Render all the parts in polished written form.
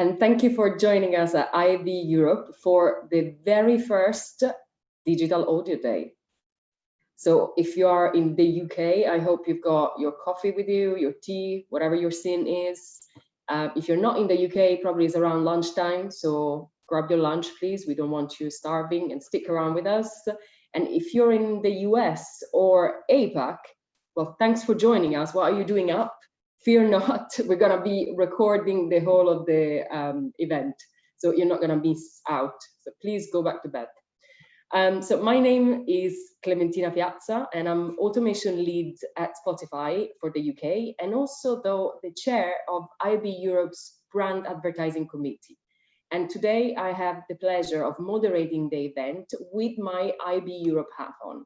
and thank you for joining us at IAB Europe for the very first Digital Audio Day. So if you are in the UK, I hope you've got your coffee with you, your tea, whatever your scene is. If you're not in the UK, probably it's around lunchtime, so grab your lunch, please. We don't want you starving, and stick around with us. And if you're in the US or APAC, well, thanks for joining us. What are you doing up? Fear not, we're gonna be recording the whole of the event, so you're not gonna miss out. So please go back to bed. So my name is Clementina Piazza, and I'm automation lead at Spotify for the UK, and also the chair of IAB Europe's brand advertising committee. And today I have the pleasure of moderating the event with my IAB Europe hat on.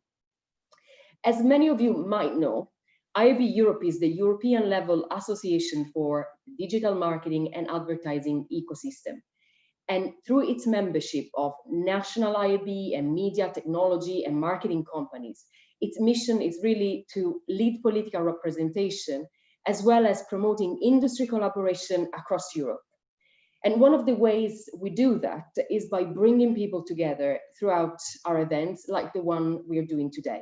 As many of you might know, IAB Europe is the European level association for digital marketing and advertising ecosystem. And through its membership of national IAB and media, technology and marketing companies, its mission is really to lead political representation as well as promoting industry collaboration across Europe. And one of the ways we do that is by bringing people together throughout our events like the one we're doing today.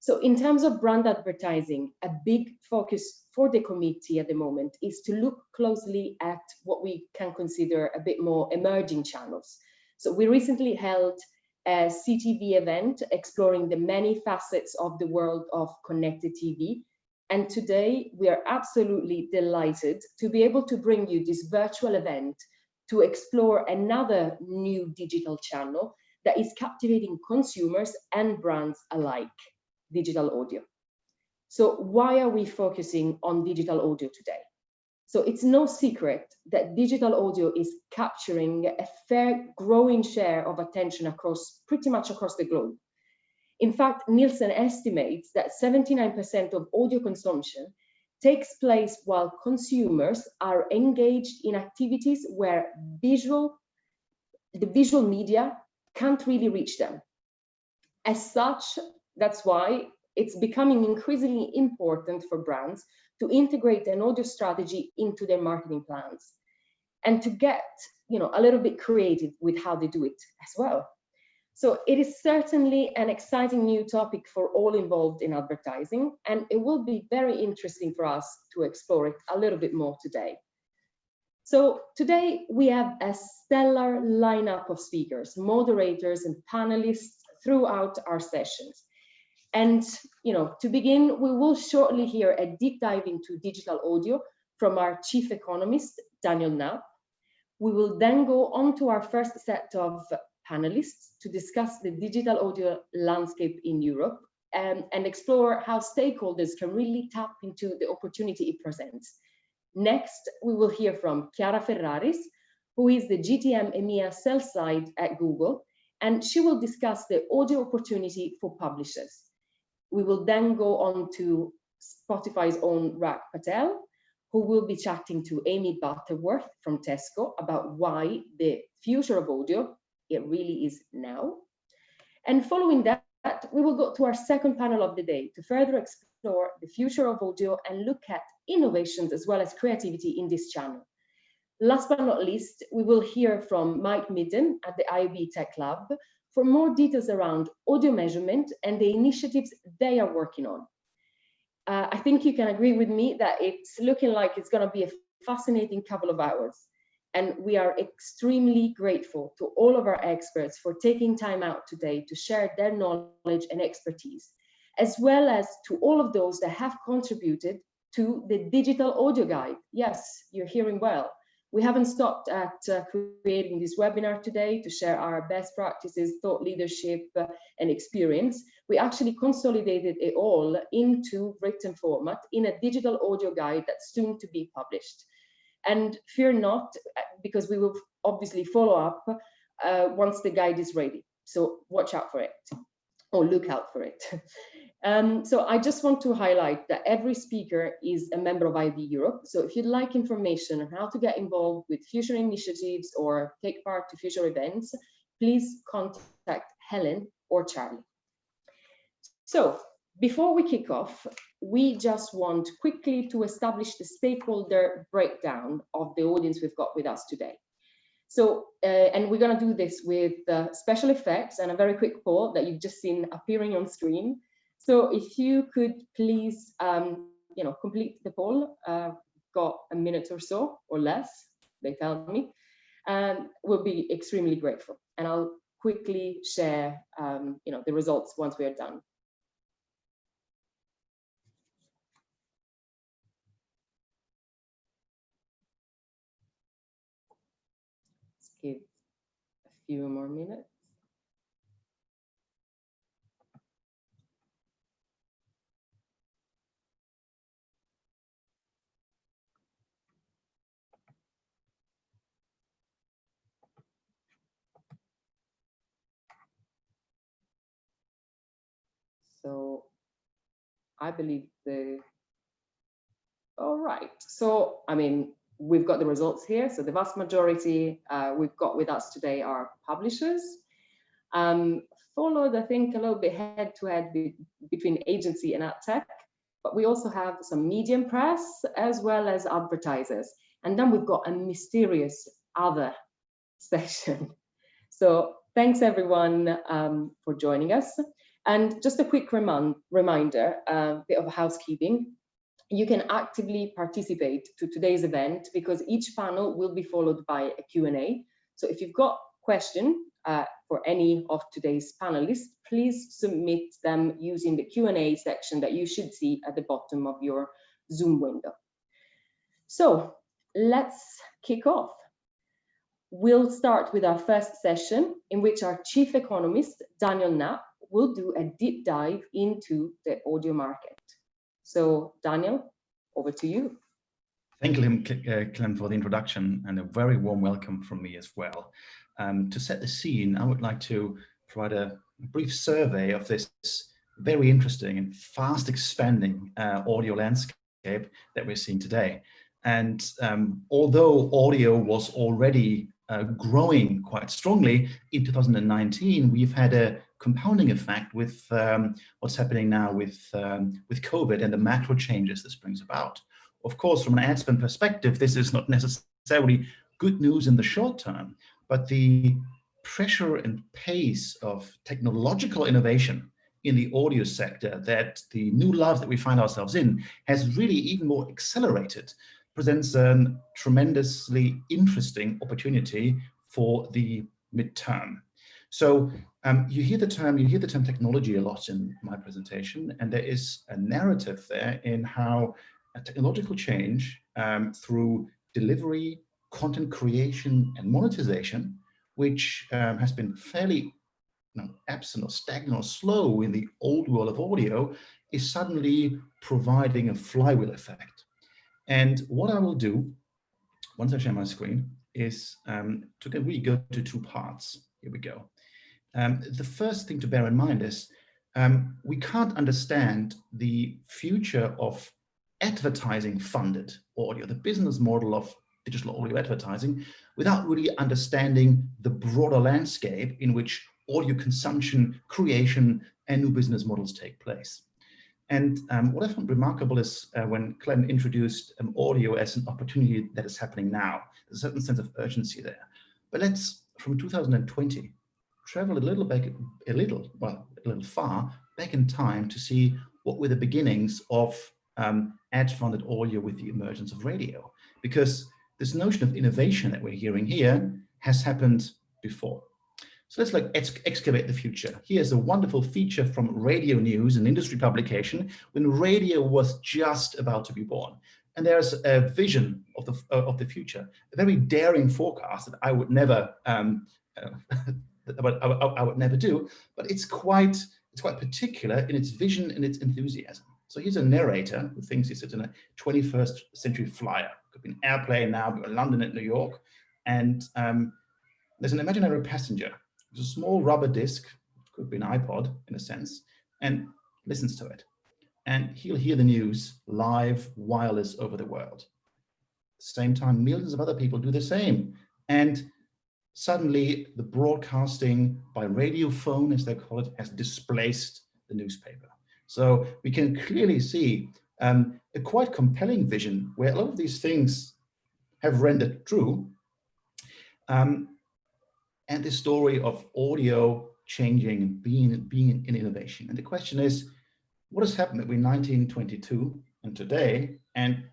So in terms of brand advertising, a big focus for the committee at the moment is to look closely at what we can consider a bit more emerging channels. So we recently held a CTV event exploring the many facets of the world of connected TV. And today we are absolutely delighted to be able to bring you this virtual event to explore another new digital channel that is captivating consumers and brands alike. Digital audio. So why are we focusing on digital audio today? So it's no secret that digital audio is capturing a fair growing share of attention pretty much across the globe. In fact, Nielsen estimates that 79% of audio consumption takes place while consumers are engaged in activities where the visual media can't really reach them. As such, that's why it's becoming increasingly important for brands to integrate an audio strategy into their marketing plans and to get, a little bit creative with how they do it as well. So it is certainly an exciting new topic for all involved in advertising, and it will be very interesting for us to explore it a little bit more today. So today we have a stellar lineup of speakers, moderators, and panelists throughout our sessions. And to begin, we will shortly hear a deep dive into digital audio from our chief economist, Daniel Knapp. We will then go on to our first set of panelists to discuss the digital audio landscape in Europe and explore how stakeholders can really tap into the opportunity it presents. Next, we will hear from Chiara Ferraris, who is the GTM EMEA sell side at Google, and she will discuss the audio opportunity for publishers. We will then go on to Spotify's own Rak Patel, who will be chatting to Amy Butterworth from Tesco about why the future of audio, it really is now. And following that, we will go to our second panel of the day to further explore the future of audio and look at innovations as well as creativity in this channel. Last but not least, we will hear from Mike Midden at the IAB Tech Lab for more details around audio measurement and the initiatives they are working on. I think you can agree with me that it's looking like it's going to be a fascinating couple of hours. And we are extremely grateful to all of our experts for taking time out today to share their knowledge and expertise, as well as to all of those that have contributed to the digital audio guide. Yes, you're hearing well. We haven't stopped at creating this webinar today to share our best practices, thought leadership, and experience. We actually consolidated it all into written format in a digital audio guide that's soon to be published. And fear not, because we will obviously follow up once the guide is ready. So watch out for it, or look out for it. So I just want to highlight that every speaker is a member of IAB Europe. So if you'd like information on how to get involved with future initiatives or take part to future events, please contact Helen or Charlie. So Before we kick off, we just want quickly to establish the stakeholder breakdown of the audience we've got with us today. So, and we're going to do this with special effects and a very quick poll that you've just seen appearing on screen. So if you could please, complete the poll, got a minute or so or less, they tell me, and we'll be extremely grateful. And I'll quickly share, the results once we are done. Let's give a few more minutes. So I believe all right. So, I mean, we've got the results here. So the vast majority we've got with us today are publishers, followed, I think, a little bit head-to-head between agency and ad tech. But we also have some medium press as well as advertisers. And then we've got a mysterious other section. So thanks, everyone, for joining us. And just a quick reminder, a bit of housekeeping. You can actively participate to today's event because each panel will be followed by a Q&A. So if you've got a question for any of today's panelists, please submit them using the Q&A section that you should see at the bottom of your Zoom window. So let's kick off. We'll start with our first session in which our chief economist, Daniel Knapp, will do a deep dive into the audio market. So Daniel, over to you. Thank you, Clem, for the introduction and a very warm welcome from me as well. To set the scene, I would like to provide a brief survey of this very interesting and fast expanding audio landscape that we're seeing today. And although audio was already growing quite strongly in 2019, we've had a compounding effect with what's happening now with COVID and the macro changes this brings about. Of course, from an ad spend perspective, this is not necessarily good news in the short term, but the pressure and pace of technological innovation in the audio sector that the new love that we find ourselves in has really even more accelerated, presents a tremendously interesting opportunity for the midterm. So you hear the term technology a lot in my presentation, and there is a narrative there in how a technological change through delivery, content creation, and monetization, which has been fairly absent or stagnant or slow in the old world of audio, is suddenly providing a flywheel effect. And what I will do, once I share my screen, is to really go to two parts. Here we go. The first thing to bear in mind is we can't understand the future of advertising funded audio, the business model of digital audio advertising, without really understanding the broader landscape in which audio consumption, creation, and new business models take place. And what I found remarkable is when Clem introduced audio as an opportunity that is happening now. There's a certain sense of urgency there. But let's, from 2020, travel a little far back in time to see what were the beginnings of ad-funded audio with the emergence of radio. Because this notion of innovation that we're hearing here has happened before. So let's excavate the future. Here's a wonderful feature from Radio News, an industry publication, when radio was just about to be born. And there's a vision of the future, a very daring forecast that I would never I would never do, but it's quite particular in its vision and its enthusiasm. So here's a narrator who thinks he sits in a 21st century flyer. Could be an airplane now, but London and New York, and there's an imaginary passenger. There's a small rubber disc, could be an iPod in a sense, and listens to it. And he'll hear the news live, wireless over the world. At the same time, millions of other people do the same. And suddenly the broadcasting by radio phone, as they call it, has displaced the newspaper. So we can clearly see a quite compelling vision where a lot of these things have rendered true, and the story of audio changing, being an innovation. And the question is, what has happened between 1922 and today, and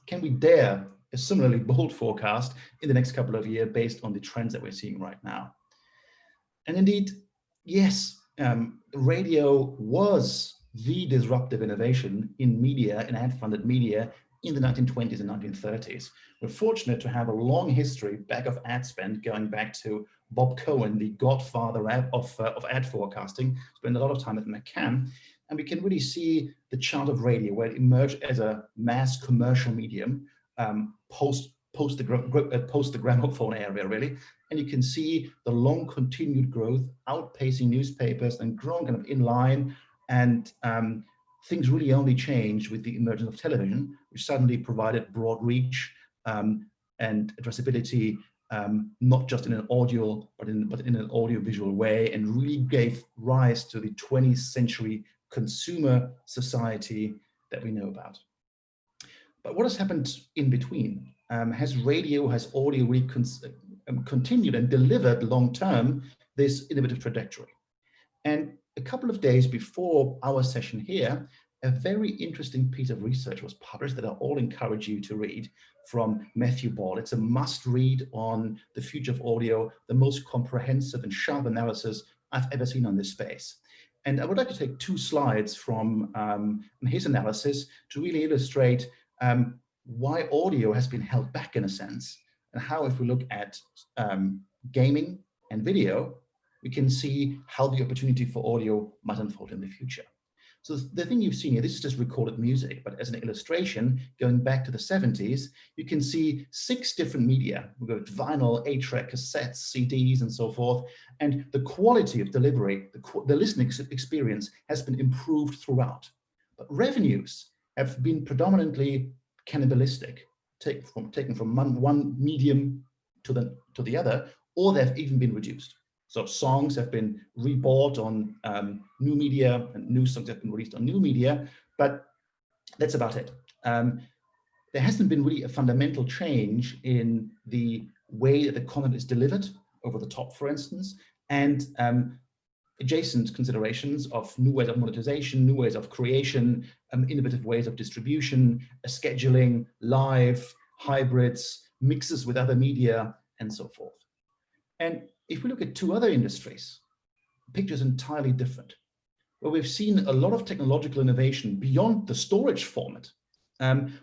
can we dare a similarly bold forecast in the next couple of years based on the trends that we're seeing right now? And indeed, yes, radio was the disruptive innovation in media, in ad-funded media, in the 1920s and 1930s. We're fortunate to have a long history back of ad spend, going back to Bob Cohen, the godfather of ad forecasting, spent a lot of time at McCann, and we can really see the chart of radio, where it emerged as a mass commercial medium, post the gramophone area, really. And you can see the long continued growth, outpacing newspapers and growing kind of in line. And things really only changed with the emergence of television, which suddenly provided broad reach and addressability, not just in an audio, but in an audio-visual way, and really gave rise to the 20th century consumer society that we know about. But what has happened in between? Has audio really continued and delivered long-term this innovative trajectory? And a couple of days before our session here, a very interesting piece of research was published that I all encourage you to read, from Matthew Ball. It's a must read on the future of audio, the most comprehensive and sharp analysis I've ever seen on this space. And I would like to take two slides from his analysis to really illustrate why audio has been held back in a sense, and how, if we look at gaming and video, we can see how the opportunity for audio might unfold in the future. So the thing you've seen here, this is just recorded music, but as an illustration, going back to the 70s, you can see 6 different media. We've got vinyl, 8-track, cassettes, CDs, and so forth. And the quality of delivery, the listening experience has been improved throughout. But revenues have been predominantly cannibalistic, taken from one medium to the other, or they've even been reduced. So songs have been rebought on new media, and new songs have been released on new media, but that's about it. There hasn't been really a fundamental change in the way that the content is delivered over the top, for instance, and adjacent considerations of new ways of monetization, new ways of creation, innovative ways of distribution, scheduling, live, hybrids, mixes with other media, and so forth. And if we look at 2 other industries, the picture is entirely different, where we've seen a lot of technological innovation beyond the storage format,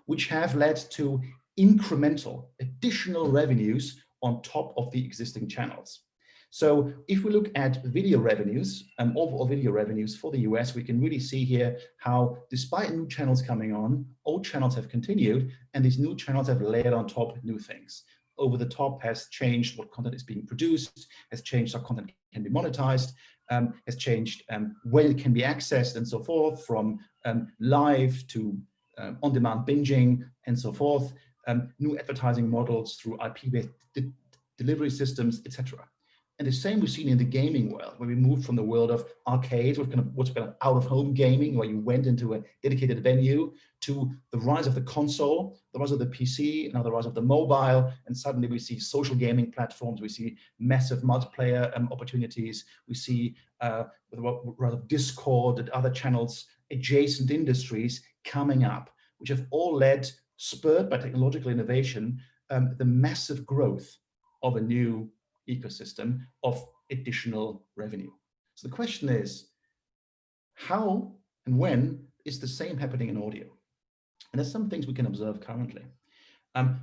which have led to incremental additional revenues on top of the existing channels. So if we look at video revenues, overall video revenues for the US, we can really see here how, despite new channels coming on, old channels have continued, and these new channels have layered on top new things. Over the top has changed what content is being produced, has changed how content can be monetized, has changed when it can be accessed, and so forth, from live to on-demand binging, and so forth, new advertising models through IP-based delivery systems, etc. And the same we've seen in the gaming world, where we moved from the world of arcades, what's kind of out-of-home gaming, where you went into a dedicated venue, to the rise of the console, the rise of the PC, now the rise of the mobile, and suddenly we see social gaming platforms, we see massive multiplayer opportunities, we see rather Discord and other channels, adjacent industries coming up, which have all led, spurred by technological innovation, the massive growth of a new ecosystem of additional revenue. So the question is, how and when is the same happening in audio? And there's some things we can observe currently.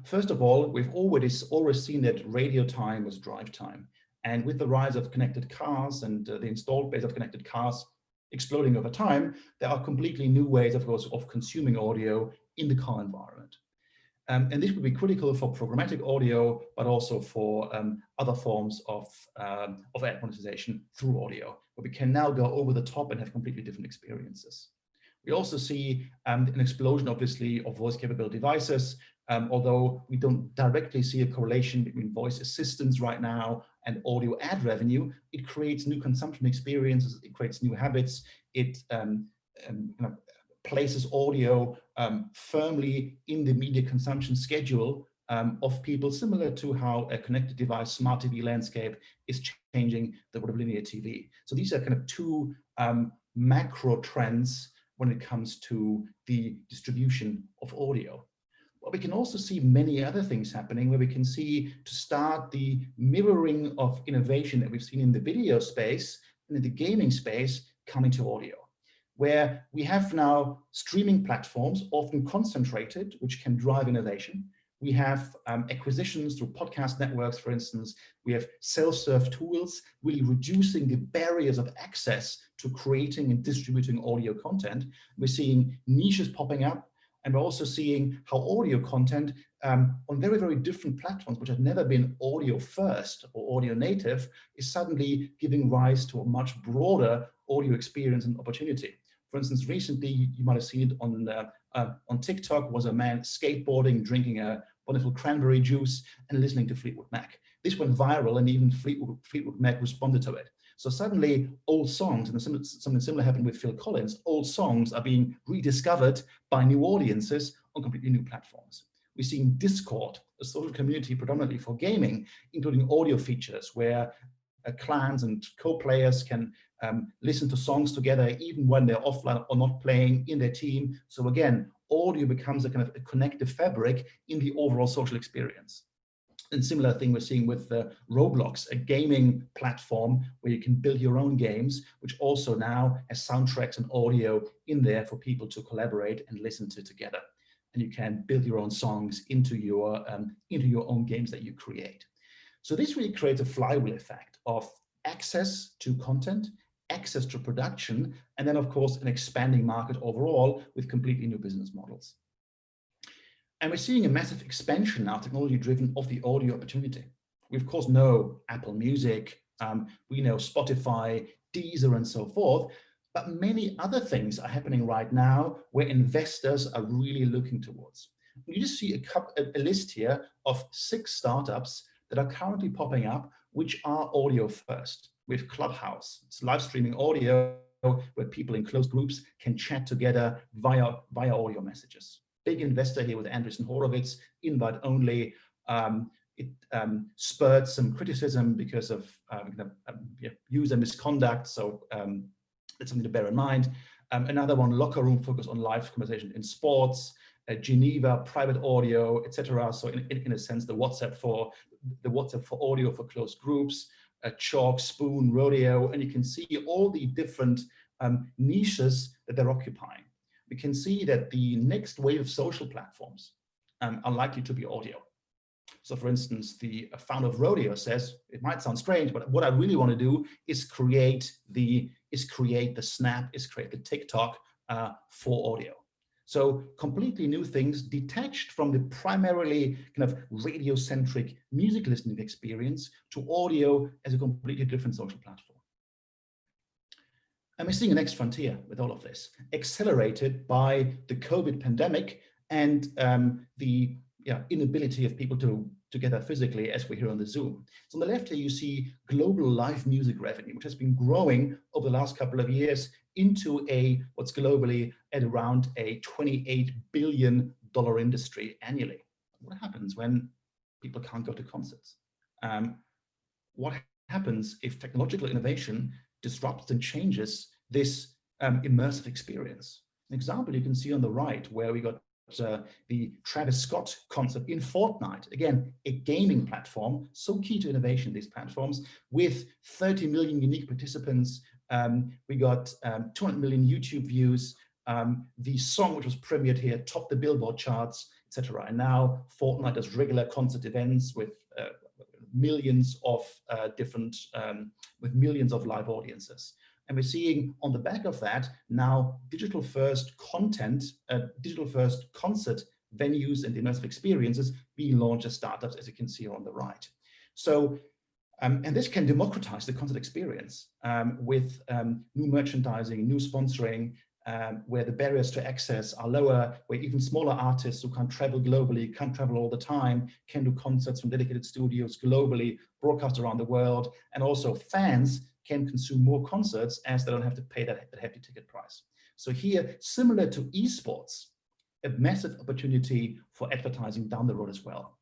First of all, we've always seen that radio time was drive time. And with the rise of connected cars and the installed base of connected cars exploding over time, there are completely new ways, of course, of consuming audio in the car environment. And this would be critical for programmatic audio, but also for other forms of ad monetization through audio, where we can now go over the top and have completely different experiences. We also see an explosion, obviously, of voice capable devices, although we don't directly see a correlation between voice assistants right now and audio ad revenue. It creates new consumption experiences, it creates new habits, it places audio firmly in the media consumption schedule of people, similar to how a connected device, smart TV landscape is changing the world of linear TV. So these are kind of two macro trends when it comes to the distribution of audio. But we can also see many other things happening, where we can see, to start, the mirroring of innovation that we've seen in the video space and in the gaming space coming to audio, where we have now streaming platforms, often concentrated, which can drive innovation. We have acquisitions through podcast networks, for instance. We have self-serve tools, really reducing the barriers of access to creating and distributing audio content. We're seeing niches popping up, and we're also seeing how audio content on very, very different platforms, which have never been audio first or audio native, is suddenly giving rise to a much broader audio experience and opportunity. For instance, recently, you might have seen it on TikTok, was a man skateboarding, drinking a wonderful cranberry juice and listening to Fleetwood Mac. This went viral, and even Fleetwood Mac responded to it. So suddenly old songs, and something similar happened with Phil Collins, old songs are being rediscovered by new audiences on completely new platforms. We're seeing Discord, a social community predominantly for gaming, including audio features where clans and co-players can listen to songs together even when they're offline or not playing in their team. So again, audio becomes a kind of a connective fabric in the overall social experience. And similar thing we're seeing with Roblox, a gaming platform where you can build your own games, which also now has soundtracks and audio in there for people to collaborate and listen to together. And you can build your own songs into your own games that you create. So this really creates a flywheel effect of access to content, access to production, and then of course an expanding market overall with completely new business models. And we're seeing a massive expansion now, technology driven, of the audio opportunity. We of course know Apple Music, we know Spotify, Deezer, and so forth, but many other things are happening right now where investors are really looking towards. You just see a list here of 6 startups that are currently popping up, which are audio first. With Clubhouse, it's live streaming audio where people in closed groups can chat together via audio messages. Big investor here with Andreessen Horowitz, invite only. It spurred some criticism because of user misconduct, so it's something to bear in mind. Another one, Locker Room, focus on live conversation in sports. Geneva, private audio, etc. So in a sense, the WhatsApp for audio for closed groups. Chalk, Spoon, Rodeo, and you can see all the different niches that they're occupying. We can see that the next wave of social platforms are likely to be audio. So for instance, the founder of Rodeo says, it might sound strange, but what I really want to do is create the Snap, is create the TikTok for audio. So completely new things, detached from the primarily kind of radio-centric music listening experience to audio as a completely different social platform. And we're seeing the next frontier with all of this, accelerated by the COVID pandemic and the inability of people to together physically, as we hear on the Zoom. So on the left here, you see global live music revenue, which has been growing over the last couple of years into what's globally at around a $28 billion industry annually. What happens when people can't go to concerts? What happens if technological innovation disrupts and changes this immersive experience? An example you can see on the right, where we got the Travis Scott concert in Fortnite. Again, a gaming platform, so key to innovation, these platforms, with 30 million unique participants. We got 200 million YouTube views. The song, which was premiered here, topped the Billboard charts, etc. And now Fortnite does regular concert events with millions of live audiences. And we're seeing on the back of that now digital-first content, digital-first concert venues and immersive experiences being launched as startups, as you can see on the right. So, and this can democratize the concert experience with new merchandising, new sponsoring, where the barriers to access are lower, where even smaller artists who can't travel globally, can't travel all the time, can do concerts from dedicated studios globally, broadcast around the world, and also fans can consume more concerts as they don't have to pay that hefty ticket price. So here, similar to esports, a massive opportunity for advertising down the road as well.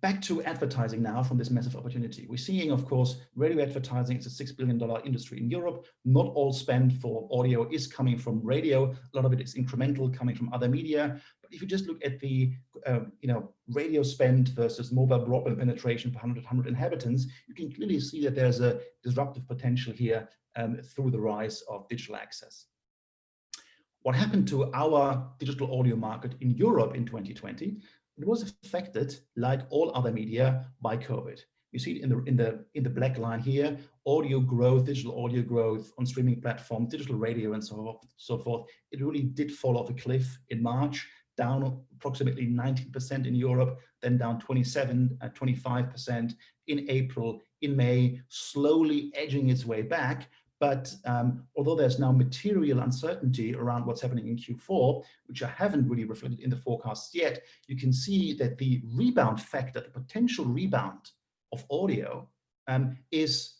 Back to advertising now from this massive opportunity. We're seeing, of course, radio advertising is a $6 billion industry in Europe. Not all spend for audio is coming from radio. A lot of it is incremental, coming from other media. But if you just look at the radio spend versus mobile broadband penetration per 100 inhabitants, you can clearly see that there's a disruptive potential here through the rise of digital access. What happened to our digital audio market in Europe in 2020? It was affected, like all other media, by COVID. You see it in the black line here: audio growth, digital audio growth on streaming platforms, digital radio, and so forth. It really did fall off a cliff in March, down approximately 19% in Europe, then down 25% in April, in May, slowly edging its way back. But although there's now material uncertainty around what's happening in Q4, which I haven't really reflected in the forecasts yet, you can see that the rebound factor, the potential rebound of audio, is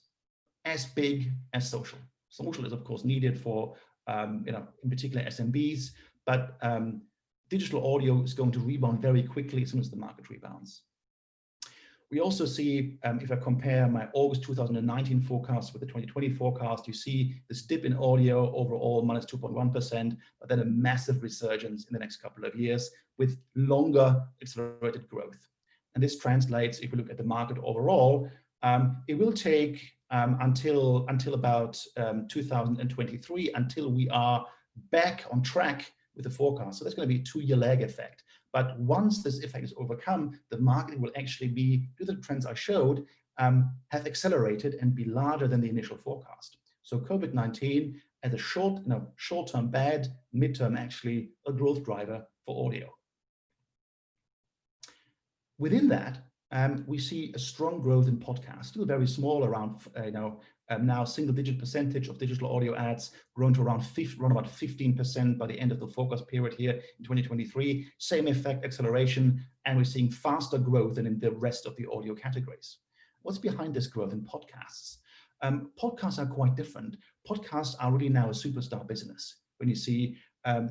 as big as social. Social is, of course, needed for, in particular SMBs, but digital audio is going to rebound very quickly as soon as the market rebounds. We also see, if I compare my August 2019 forecast with the 2020 forecast, you see this dip in audio overall minus 2.1%, but then a massive resurgence in the next couple of years with longer accelerated growth. And this translates, if we look at the market overall, it will take until about 2023 until we are back on track with the forecast. So that's going to be a 2-year lag effect. But once this effect is overcome, the market will actually be, due to the trends I showed, have accelerated and be larger than the initial forecast. So COVID-19 as a short-term bad, mid-term actually a growth driver for audio. Within that, we see a strong growth in podcasts, still very small, around now single-digit percentage of digital audio ads, grown to around about 15% by the end of the forecast period here in 2023. Same effect, acceleration, and we're seeing faster growth than in the rest of the audio categories. What's behind this growth in podcasts? Podcasts are quite different. Podcasts are really now a superstar business. When you see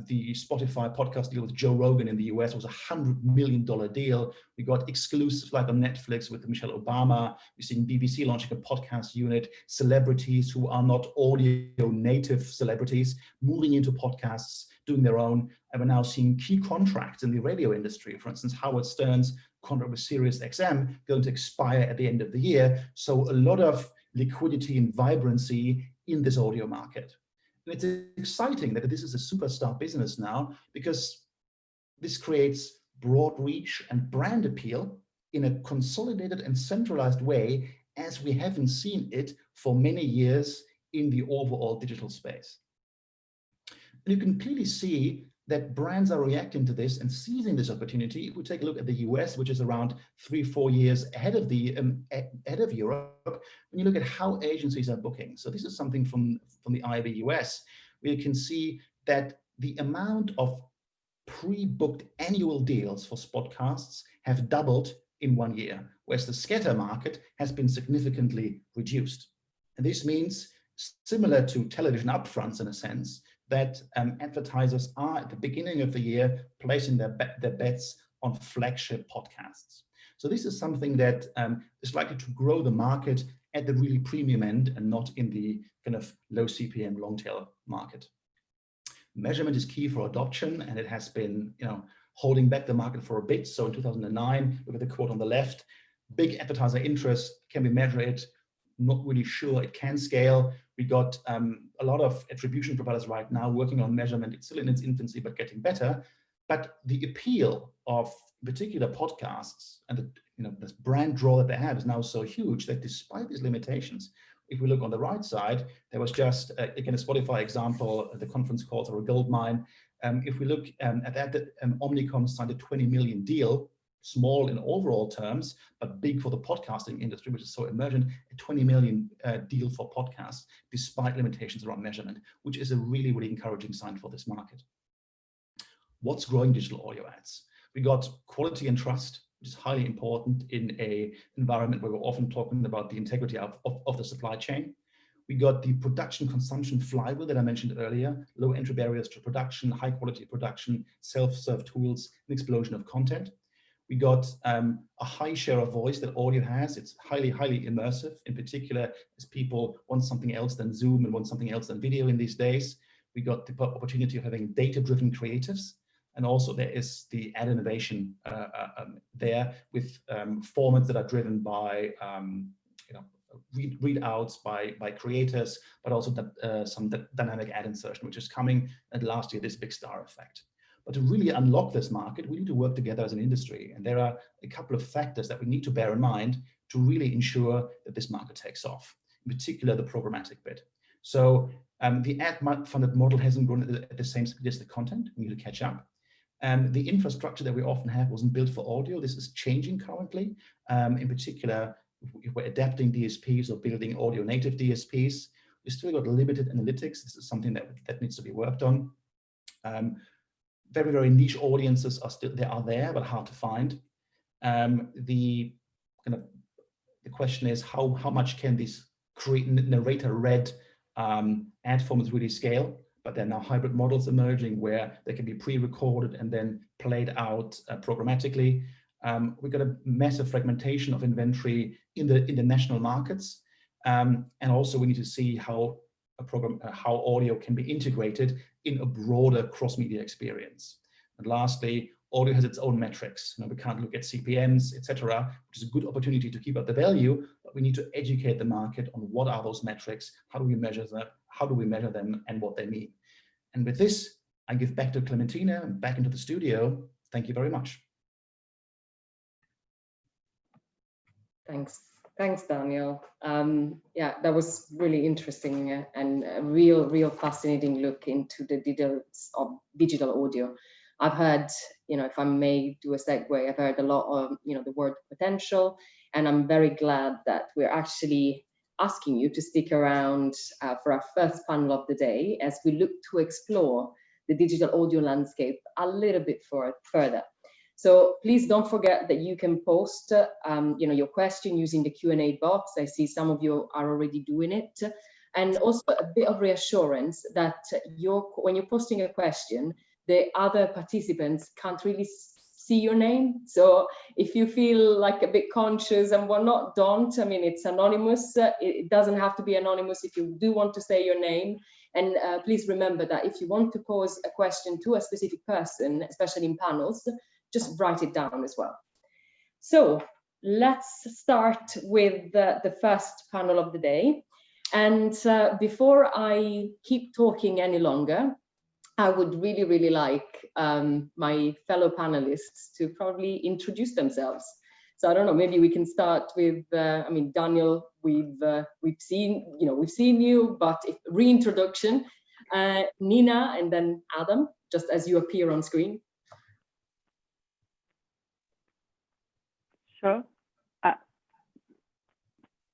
the Spotify podcast deal with Joe Rogan in the US was a $100 million deal. We got exclusives like on Netflix with Michelle Obama. We're seeing BBC launching a podcast unit, celebrities who are not audio native celebrities moving into podcasts, doing their own. And we're now seeing key contracts in the radio industry. For instance, Howard Stern's contract with Sirius XM going to expire at the end of the year. So a lot of liquidity and vibrancy in this audio market. And it's exciting that this is a superstar business now, because this creates broad reach and brand appeal in a consolidated and centralized way, as we haven't seen it for many years in the overall digital space. And you can clearly see that brands are reacting to this and seizing this opportunity. If we take a look at the US, which is around 3-4 years ahead of Europe, when you look at how agencies are booking. So this is something from the IAB US, where you can see that the amount of pre-booked annual deals for podcasts have doubled in 1 year, whereas the scatter market has been significantly reduced. And this means, similar to television upfronts in a sense, that advertisers are at the beginning of the year placing their bets on flagship podcasts. So this is something that is likely to grow the market at the really premium end and not in the kind of low CPM long tail market. Measurement is key for adoption, and it has been holding back the market for a bit. So in 2009, look at the quote on the left, big advertiser interest, can we measure it? Not really sure it can scale. We got a lot of attribution providers right now working on measurement. It's still in its infancy, but getting better. But the appeal of particular podcasts and this brand draw that they have is now so huge that despite these limitations, if we look on the right side, there was just, again, a Spotify example, the conference calls are a goldmine. If we look at that, Omnicom signed a 20 million deal, small in overall terms, but big for the podcasting industry, which is so emergent, a 20 million deal for podcasts, despite limitations around measurement, which is a really, really encouraging sign for this market. What's growing digital audio ads? We got quality and trust, which is highly important in an environment where we're often talking about the integrity of the supply chain. We got the production consumption flywheel that I mentioned earlier, low entry barriers to production, high quality production, self-serve tools, an explosion of content. We got a high share of voice that audio has. It's highly, highly immersive, in particular, as people want something else than Zoom and want something else than video in these days. We got the opportunity of having data-driven creatives. And also there is the ad innovation there with formats that are driven by readouts by creators, but also some dynamic ad insertion, which is coming, and last year, this big star effect. But to really unlock this market, we need to work together as an industry. And there are a couple of factors that we need to bear in mind to really ensure that this market takes off, in particular, the programmatic bit. So the ad-funded model hasn't grown at the same speed as the content. We need to catch up. The infrastructure that we often have wasn't built for audio. This is changing currently. In particular, if we're adapting DSPs or building audio native DSPs, we still got limited analytics. This is something that needs to be worked on. Very, very niche audiences are still there, but hard to find. The question is how much can these narrator-read ad formats really scale? But there are now hybrid models emerging where they can be pre-recorded and then played out programmatically. We've got a massive fragmentation of inventory in the national markets, and also we need to see how audio can be integrated in a broader cross-media experience. And lastly, audio has its own metrics. We can't look at CPMs, etc., which is a good opportunity to keep up the value, but we need to educate the market on what are those metrics, how do we measure them, and what they mean. And with this, I give back to Clementina and back into the studio. Thank you very much. Thanks, Daniel. Yeah, that was really interesting and a real fascinating look into the details of digital audio. I've heard, if I may do a segue, I've heard a lot of, the word potential, and I'm very glad that we're actually asking you to stick around for our first panel of the day as we look to explore the digital audio landscape a little bit further. So please don't forget that you can post your question using the Q&A box. I see some of you are already doing it. And also a bit of reassurance that when you're posting a question, the other participants can't really see your name. So if you feel like a bit conscious and whatnot, don't. I mean, it's anonymous. It doesn't have to be anonymous if you do want to say your name. And please remember that if you want to pose a question to a specific person, especially in panels, just write it down as well. So let's start with the first panel of the day. And before I keep talking any longer, I would really like my fellow panelists to probably introduce themselves. So I don't know, maybe we can start with, Daniel, we've seen you, but reintroduction, Nina, and then Adam, just as you appear on screen. Sure.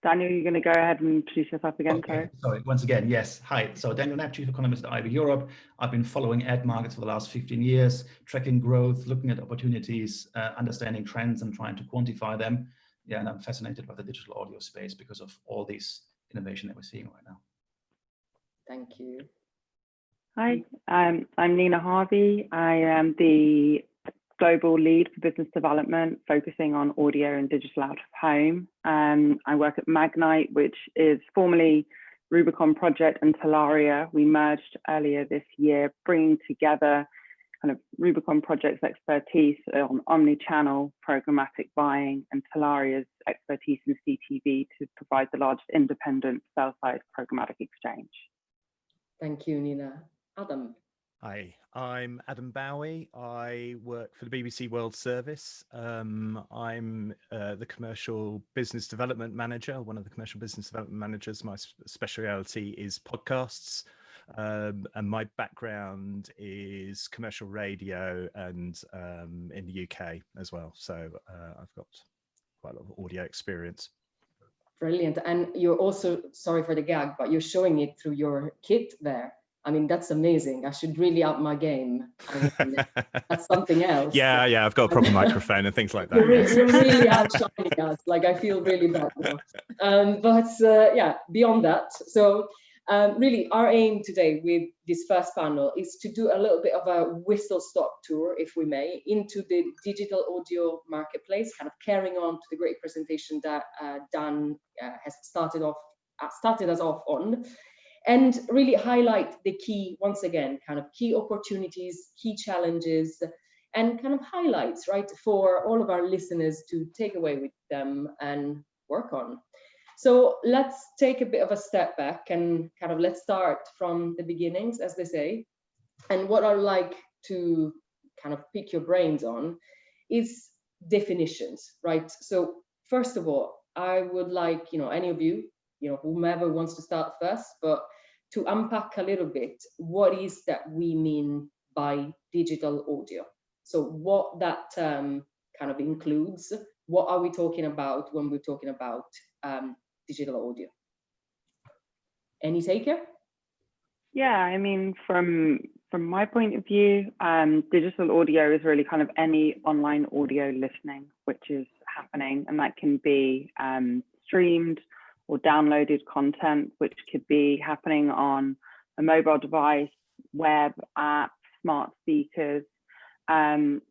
Daniel, you're going to go ahead and introduce yourself again. Okay. Sorry, once again, yes. Hi, so Daniel Knapp, Chief Economist at IAB Europe. I've been following ad markets for the last 15 years, tracking growth, looking at opportunities, understanding trends and trying to quantify them. Yeah, and I'm fascinated by the digital audio space because of all these innovation that we're seeing right now. Thank you. Hi, I'm Nina Harvey. I am the global lead for business development, focusing on audio and digital out of home. I work at Magnite, which is formerly Rubicon Project and Talaria. We merged earlier this year, bringing together kind of Rubicon Project's expertise on omni-channel programmatic buying and Talaria's expertise in CTV to provide the largest independent sell-side programmatic exchange. Thank you, Nina. Adam. Hi, I'm Adam Bowie. I work for the BBC World Service. I'm the commercial business development manager, one of the commercial business development managers. My specialty is podcasts, and my background is commercial radio and in the UK as well. So I've got quite a lot of audio experience. Brilliant. And you're also, sorry for the gag, but you're showing it through your kit there. I mean, that's amazing. I should really up my game. I mean, that's something else. Yeah, I've got a proper microphone and things like that. You're really outshining us. Like, I feel really bad now. Yeah, beyond that. So really, our aim today with this first panel is to do a little bit of a whistle-stop tour, if we may, into the digital audio marketplace, kind of carrying on to the great presentation that Dan has started us off on, and really highlight the key, once again, kind of key opportunities, key challenges, and kind of highlights, right, for all of our listeners to take away with them and work on. So let's take a bit of a step back and kind of let's start from the beginnings, as they say. And what I'd like to kind of pick your brains on is definitions, right? So first of all, I would like, any of you, whomever wants to start first, but to unpack a little bit, what is that we mean by digital audio? So what that term kind of includes, what are we talking about when we're talking about digital audio? Any taker? Yeah, I mean, from my point of view, digital audio is really kind of any online audio listening which is happening, and that can be streamed or downloaded content, which could be happening on a mobile device, web app, smart speakers, and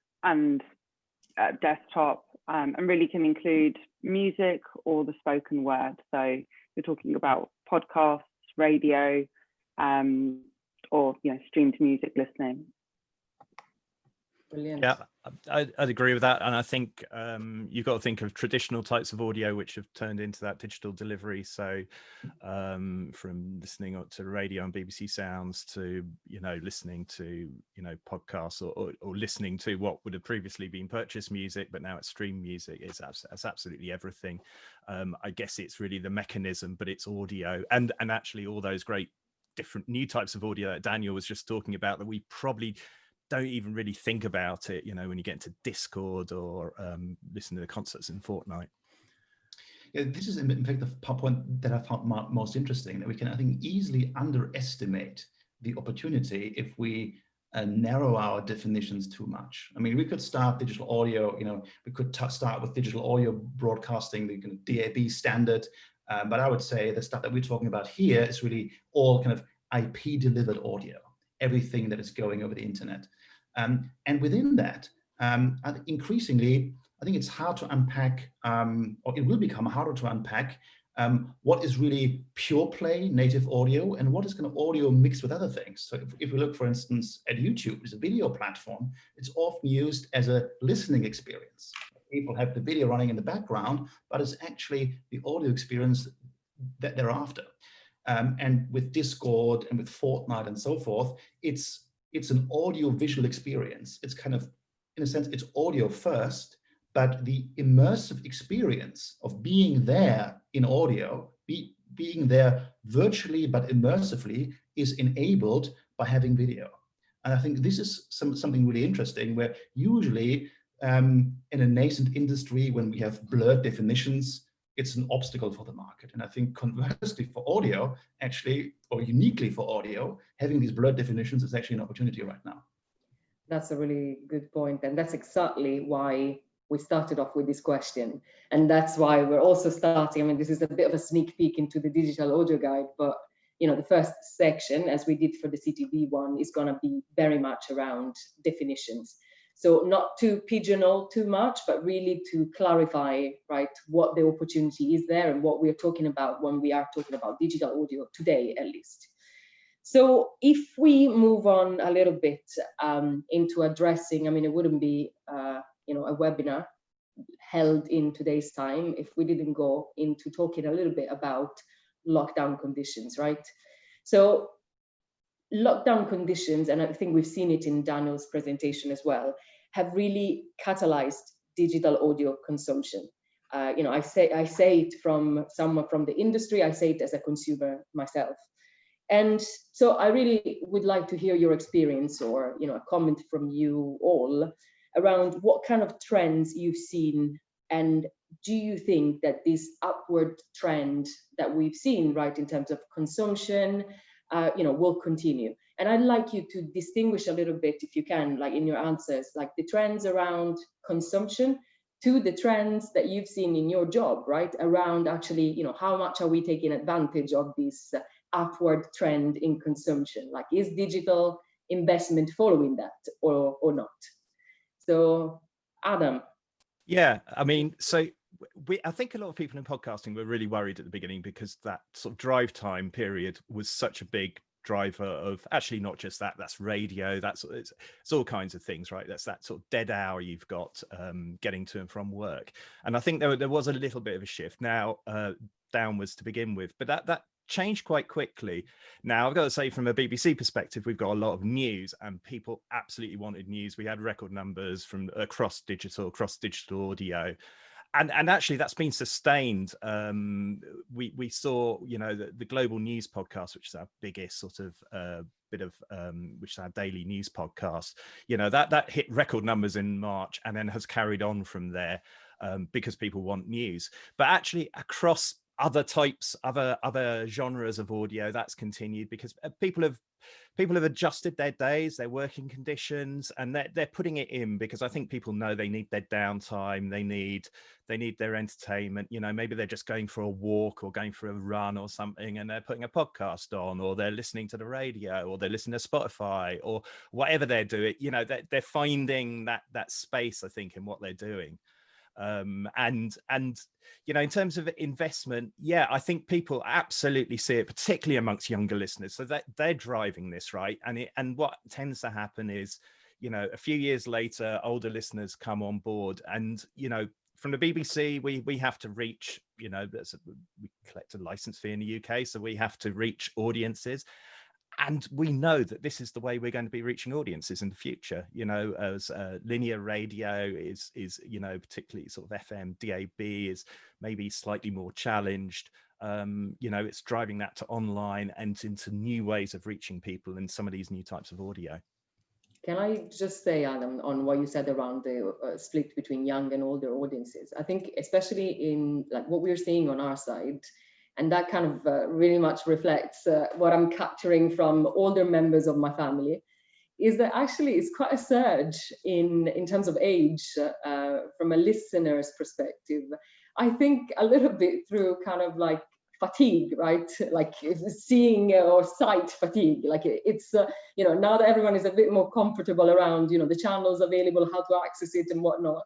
desktop, and really can include music or the spoken word. So you're talking about podcasts, radio, or streamed music listening. Brilliant. Yeah, I'd agree with that. And I think you've got to think of traditional types of audio which have turned into that digital delivery. So from listening to radio and BBC Sounds to, listening to, podcasts or listening to what would have previously been purchased music, but now it's streamed music. It's absolutely everything. I guess it's really the mechanism, but it's audio and actually all those great different new types of audio that Daniel was just talking about that we probably don't even really think about it, when you get into Discord or listen to the concerts in Fortnite. Yeah, this is in fact the point that I found most interesting, that we can, I think, easily underestimate the opportunity if we narrow our definitions too much. I mean, we could start digital audio, we could start with digital audio broadcasting, the kind of DAB standard, but I would say the stuff that we're talking about here is really all kind of IP delivered audio, everything that is going over the internet. And within that, increasingly, I think it's hard to unpack, or it will become harder to unpack, what is really pure play native audio and what is kind of audio mixed with other things. So if we look, for instance, at YouTube, it's a video platform. It's often used as a listening experience. People have the video running in the background, but it's actually the audio experience that they're after. And with Discord and with Fortnite and so forth, it's an audio visual experience. It's kind of, in a sense, it's audio first, but the immersive experience of being there in audio, being there virtually but immersively, is enabled by having video. And I think this is something really interesting, where usually in a nascent industry, when we have blurred definitions, it's an obstacle for the market. And I think conversely for audio, actually, or uniquely for audio, having these blurred definitions is actually an opportunity right now. That's a really good point. And that's exactly why we started off with this question. And that's why we're also starting, I mean, this is a bit of a sneak peek into the digital audio guide, but the first section, as we did for the CTB one, is going to be very much around definitions. So not to pigeonhole too much, but really to clarify, right, what the opportunity is there and what we are talking about when we are talking about digital audio today, at least. So if we move on a little bit into addressing, I mean, it wouldn't be, a webinar held in today's time if we didn't go into talking a little bit about lockdown conditions, right? So lockdown conditions, and I think we've seen it in Daniel's presentation as well, have really catalyzed digital audio consumption. I say it from someone from the industry, I say it as a consumer myself. And so I really would like to hear your experience or, a comment from you all around what kind of trends you've seen, and do you think that this upward trend that we've seen, right, in terms of consumption, will continue. And I'd like you to distinguish a little bit, if you can, like in your answers, like the trends around consumption to the trends that you've seen in your job, right? Around actually, how much are we taking advantage of this upward trend in consumption? Like, is digital investment following that or not? So, Adam. Yeah, I mean, so I think a lot of people in podcasting were really worried at the beginning because that sort of drive time period was such a big driver of actually not just that's radio, it's all kinds of things, right? That's that sort of dead hour you've got getting to and from work. And I think there was a little bit of a shift now downwards to begin with, but that changed quite quickly. Now, I've got to say, from a BBC perspective, we've got a lot of news and people absolutely wanted news. We had record numbers from across digital audio. And actually that's been sustained. We saw, the Global News podcast, which is our biggest sort of which is our daily news podcast, that hit record numbers in March and then has carried on from there because people want news. But actually across other types, other genres of audio, that's continued because people have adjusted their days, their working conditions, and they're putting it in because I think people know they need their downtime, they need their entertainment. Maybe they're just going for a walk or going for a run or something, and they're putting a podcast on, or they're listening to the radio, or they're listening to Spotify, or whatever they're doing. They're finding that space, I think, in what they're doing. And in terms of investment, I think people absolutely see it, particularly amongst younger listeners. So that they're driving this, right? And what tends to happen is, a few years later, older listeners come on board, and from the BBC, we have to reach, we collect a license fee in the UK, so we have to reach audiences. And we know that this is the way we're going to be reaching audiences in the future, as linear radio is, particularly sort of FM, DAB is maybe slightly more challenged. It's driving that to online and into new ways of reaching people in some of these new types of audio. Can I just say, Adam, on what you said around the split between young and older audiences? I think especially in like what we're seeing on our side, and that kind of really much reflects what I'm capturing from older members of my family, is that actually it's quite a surge in terms of age from a listener's perspective. I think a little bit through kind of like fatigue, right? Like seeing or sight fatigue. Like it's, now that everyone is a bit more comfortable around, the channels available, how to access it and whatnot.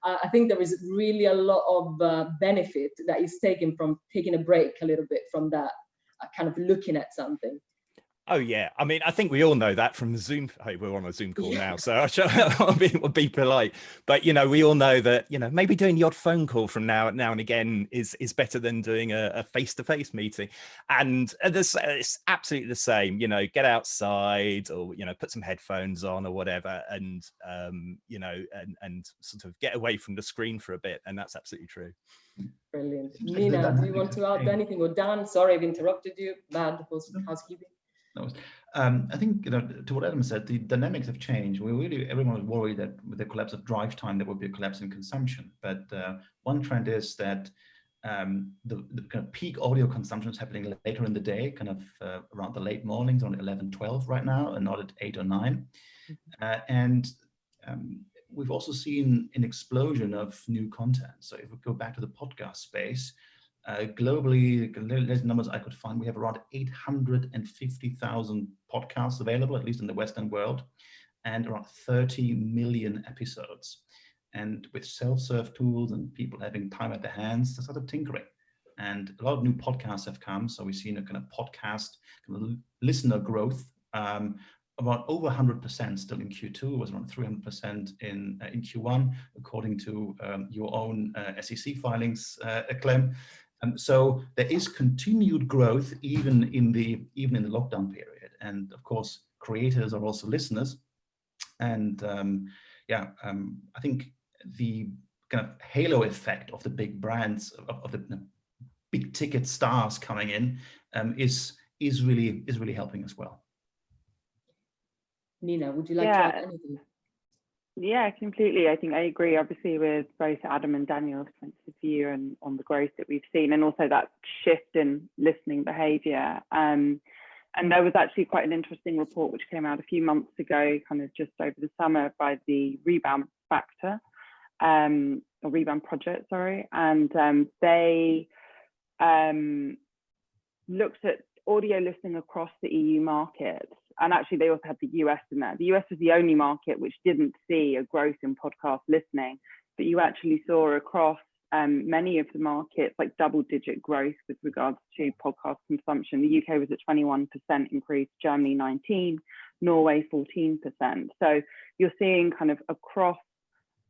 I think there is really a lot of benefit that is taken from taking a break a little bit from that, kind of looking at something. Oh yeah, I mean, I think we all know that from the Zoom. Hey, we're on a Zoom call now, so I'll be polite. But we all know that maybe doing the odd phone call from now and again is better than doing a face-to-face meeting. And it's absolutely the same. Get outside or put some headphones on or whatever, and and sort of get away from the screen for a bit. And that's absolutely true. Brilliant. Nina, do you want to add anything? Or Dan, sorry, I've interrupted you. Bad housekeeping. No, I think to what Adam said, the dynamics have changed. Everyone was worried that with the collapse of drive time there would be a collapse in consumption. But one trend is that the kind of peak audio consumption is happening later in the day, kind of around the late mornings, around 11, 12 right now, and not at 8 or 9. And we've also seen an explosion of new content. So if we go back to the podcast space, globally, the latest numbers I could find, we have around 850,000 podcasts available, at least in the Western world, and around 30 million episodes. And with self-serve tools and people having time at their hands, they're sort of tinkering. And a lot of new podcasts have come. So we've seen a kind of podcast listener growth, about over 100% still in Q2. It was around 300% in Q1, according to your own SEC filings, Clem. So there is continued growth even in the lockdown period, and of course creators are also listeners. And I think the kind of halo effect of the big brands, of the big ticket stars coming in, is really helping as well. Nina, would you like to add anything? Yeah, completely. I think I agree, obviously, with both Adam and Daniel's points of view and on the growth that we've seen, and also that shift in listening behaviour. And there was actually quite an interesting report which came out a few months ago, kind of just over the summer, by the Rebound Factor, or Rebound Project, sorry. And they looked at audio listening across the EU markets. And actually they also had the US in there. The US was the only market which didn't see a growth in podcast listening, but you actually saw across many of the markets like double-digit growth with regards to podcast consumption. The UK was at 21% increase, Germany 19%, Norway 14%. So you're seeing kind of across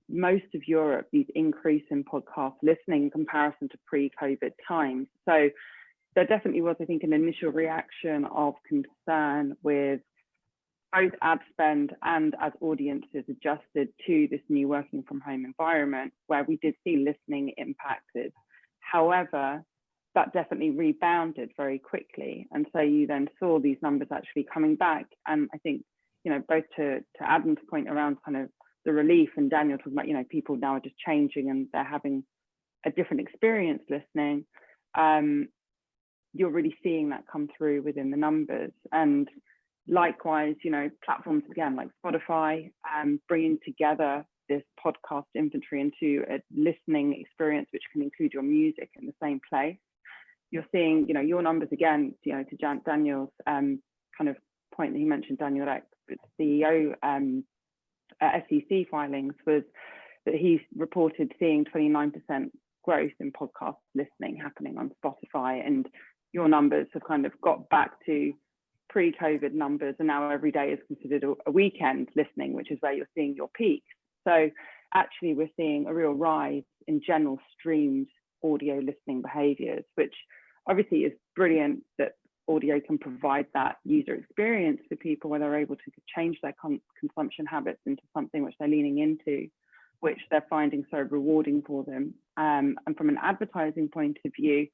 most of Europe these increase in podcast listening in comparison to pre-COVID times. So there definitely was, I think, an initial reaction of concern with both ad spend and as audiences adjusted to this new working from home environment, where we did see listening impacted. However, that definitely rebounded very quickly. And so you then saw these numbers actually coming back. And I think, you know, both to Adam's point around kind of the relief, and Daniel talking about, you know, people now are just changing and they're having a different experience listening. You're really seeing that come through within the numbers. And likewise, you know, platforms again like Spotify, bringing together this podcast inventory into a listening experience which can include your music in the same place. You're seeing, you know, your numbers again, you know, to Daniel's kind of point that he mentioned, Daniel Ek, CEO, SEC filings, was that he's reported seeing 29% growth in podcast listening happening on Spotify, and your numbers have kind of got back to pre-COVID numbers, and now every day is considered a weekend listening, which is where you're seeing your peaks. So actually we're seeing a real rise in general streamed audio listening behaviors, which obviously is brilliant that audio can provide that user experience for people where they're able to change their consumption habits into something which they're leaning into, which they're finding so rewarding for them. And from an advertising point of view,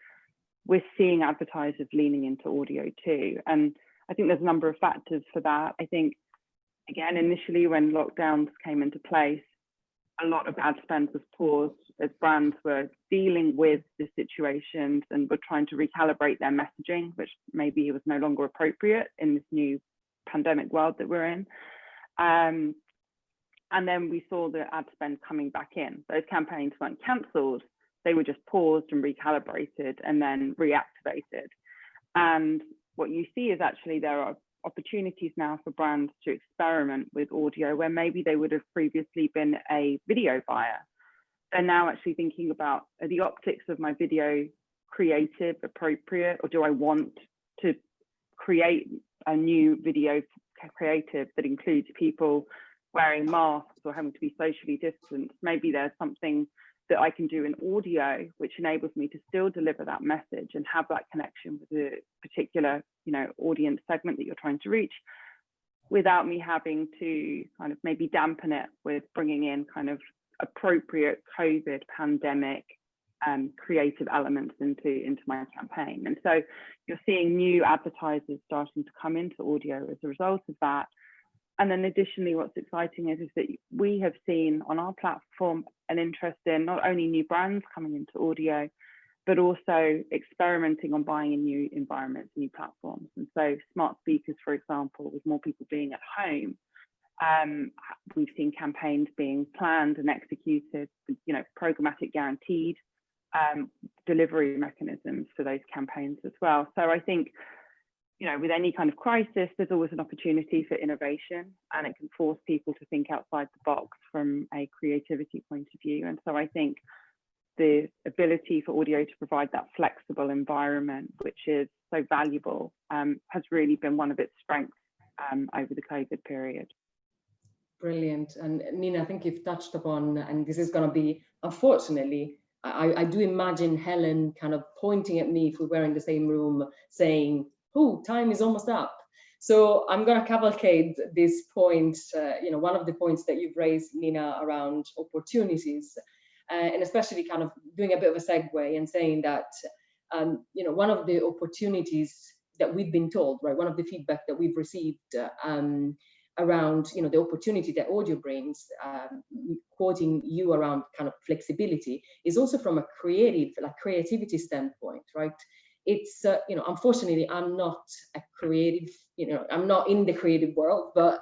we're seeing advertisers leaning into audio too. And I think there's a number of factors for that. I think, again, initially when lockdowns came into place, a lot of ad spend was paused as brands were dealing with the situations and were trying to recalibrate their messaging, which maybe was no longer appropriate in this new pandemic world that we're in. And then we saw the ad spend coming back in. Those campaigns weren't cancelled, they were just paused and recalibrated and then reactivated. And what you see is actually there are opportunities now for brands to experiment with audio where maybe they would have previously been a video buyer. They're now actually thinking about, are the optics of my video creative, appropriate, or do I want to create a new video creative that includes people wearing masks or having to be socially distanced? Maybe there's something that I can do in audio which enables me to still deliver that message and have that connection with a particular, you know, audience segment that you're trying to reach, without me having to kind of maybe dampen it with bringing in kind of appropriate COVID pandemic creative elements into my campaign. And so you're seeing new advertisers starting to come into audio as a result of that. And then additionally, what's exciting is that we have seen on our platform an interest in not only new brands coming into audio, but also experimenting on buying in new environments, new platforms. And so smart speakers, for example, with more people being at home, we've seen campaigns being planned and executed, you know, programmatic guaranteed delivery mechanisms for those campaigns as well. So I think, you know, with any kind of crisis, there's always an opportunity for innovation, and it can force people to think outside the box from a creativity point of view. And so I think the ability for audio to provide that flexible environment, which is so valuable, has really been one of its strengths over the COVID period. Brilliant. And Nina, I think you've touched upon, and this is going to be, unfortunately, I do imagine Helen kind of pointing at me if we were in the same room saying, oh, time is almost up. So I'm going to cavalcade this point, you know, one of the points that you've raised, Nina, around opportunities, and especially kind of doing a bit of a segue and saying that, you know, one of the opportunities that we've been told, right, one of the feedback that we've received around, you know, the opportunity that audio brings, quoting you around kind of flexibility, is also from a creativity standpoint, right? it's, unfortunately, I'm not a creative, I'm not in the creative world, but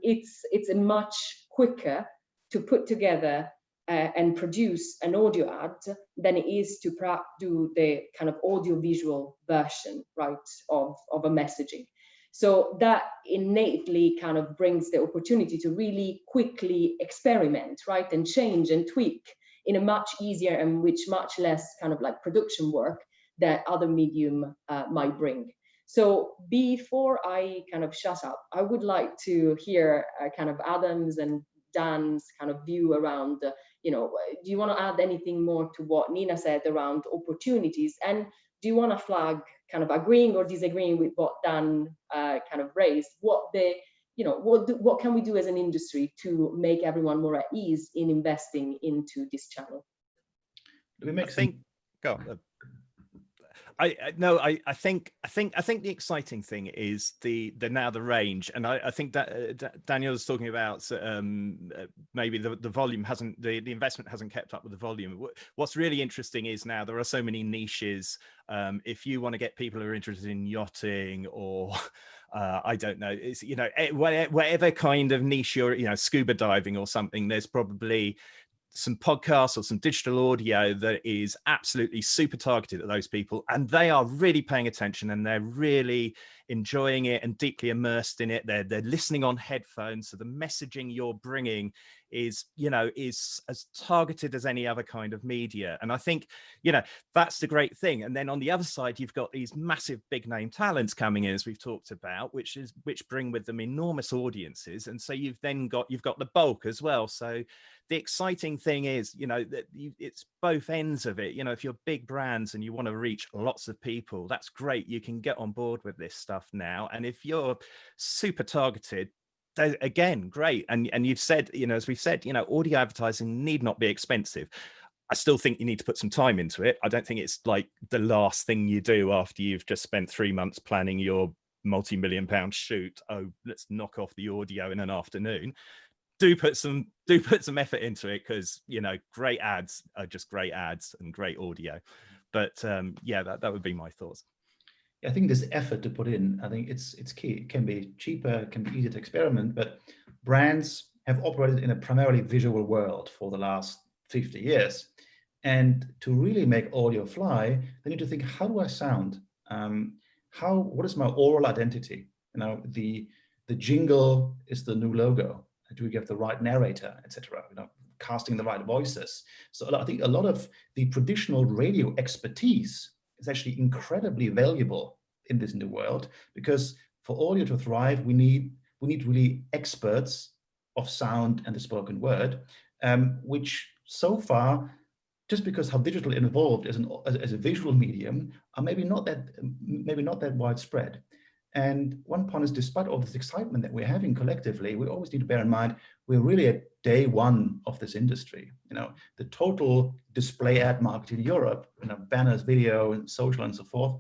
it's a much quicker to put together and produce an audio ad than it is to perhaps do the kind of audio-visual version, right, of a messaging. So that innately kind of brings the opportunity to really quickly experiment, right, and change and tweak in a much easier and which much less kind of like production work that other medium might bring. So before I kind of shut up, I would like to hear kind of Adam's and Dan's kind of view around, do you want to add anything more to what Nina said around opportunities? And do you want to flag kind of agreeing or disagreeing with what Dan kind of raised? What can we do as an industry to make everyone more at ease in investing into this channel? I think the exciting thing is the range, and I think that Daniel was talking about maybe the volume hasn't, the investment hasn't kept up with the volume. What's really interesting is now there are so many niches. If you want to get people who are interested in yachting or I don't know, it's, whatever kind of niche you're, scuba diving or something, there's probably some podcasts or some digital audio that is absolutely super targeted at those people, and they are really paying attention and they're really enjoying it and deeply immersed in it. They're listening on headphones, so the messaging you're bringing is as targeted as any other kind of media. And I think that's the great thing. And then on the other side, you've got these massive big name talents coming in, as we've talked about, which bring with them enormous audiences, and so you've got the bulk as well. So the exciting thing is, that it's both ends of it. If you're big brands and you want to reach lots of people, that's great. You can get on board with this stuff now. And if you're super targeted, again, great. And you've said, as we've said, audio advertising need not be expensive. I still think you need to put some time into it. I don't think it's like the last thing you do after you've just spent 3 months planning your multi-million-pound shoot. Oh, let's knock off the audio in an afternoon. Do put some effort into it, because great ads are just great ads and great audio. But that would be my thoughts. I think this effort to put in, I think it's key. It can be cheaper, it can be easier to experiment, but brands have operated in a primarily visual world for the last 50 years. And to really make audio fly, they need to think, how do I sound? What is my oral identity? The jingle is the new logo. Do we get the right narrator, etc.? Casting the right voices. So I think a lot of the traditional radio expertise is actually incredibly valuable in this new world, because for audio to thrive, we need really experts of sound and the spoken word, which so far, just because how digital involved as a visual medium, are maybe not that widespread. And one point is, despite all this excitement that we're having collectively, we always need to bear in mind we're really at day one of this industry. The total display ad market in Europe, banners, video, and social, and so forth,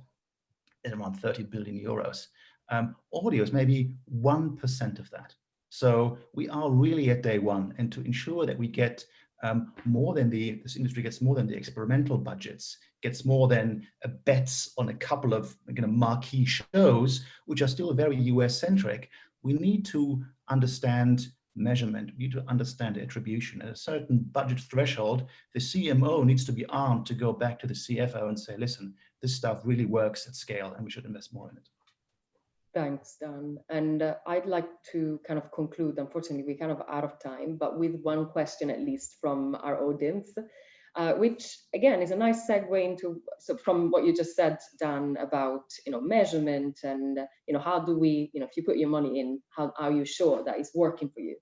is around 30 billion euros. Audio is maybe 1% of that. So we are really at day one, and to ensure that we get this industry gets more than the experimental budgets, gets more than bets on a couple of marquee shows, which are still very US-centric. We need to understand measurement. We need to understand attribution. At a certain budget threshold, the CMO needs to be armed to go back to the CFO and say, listen, this stuff really works at scale and we should invest more in it. Thanks, Dan. And I'd like to kind of conclude, unfortunately, we're kind of out of time, but with one question at least from our audience, which again is a nice segue from what you just said, Dan, about measurement and how do we, if you put your money in, how are you sure that it's working for you?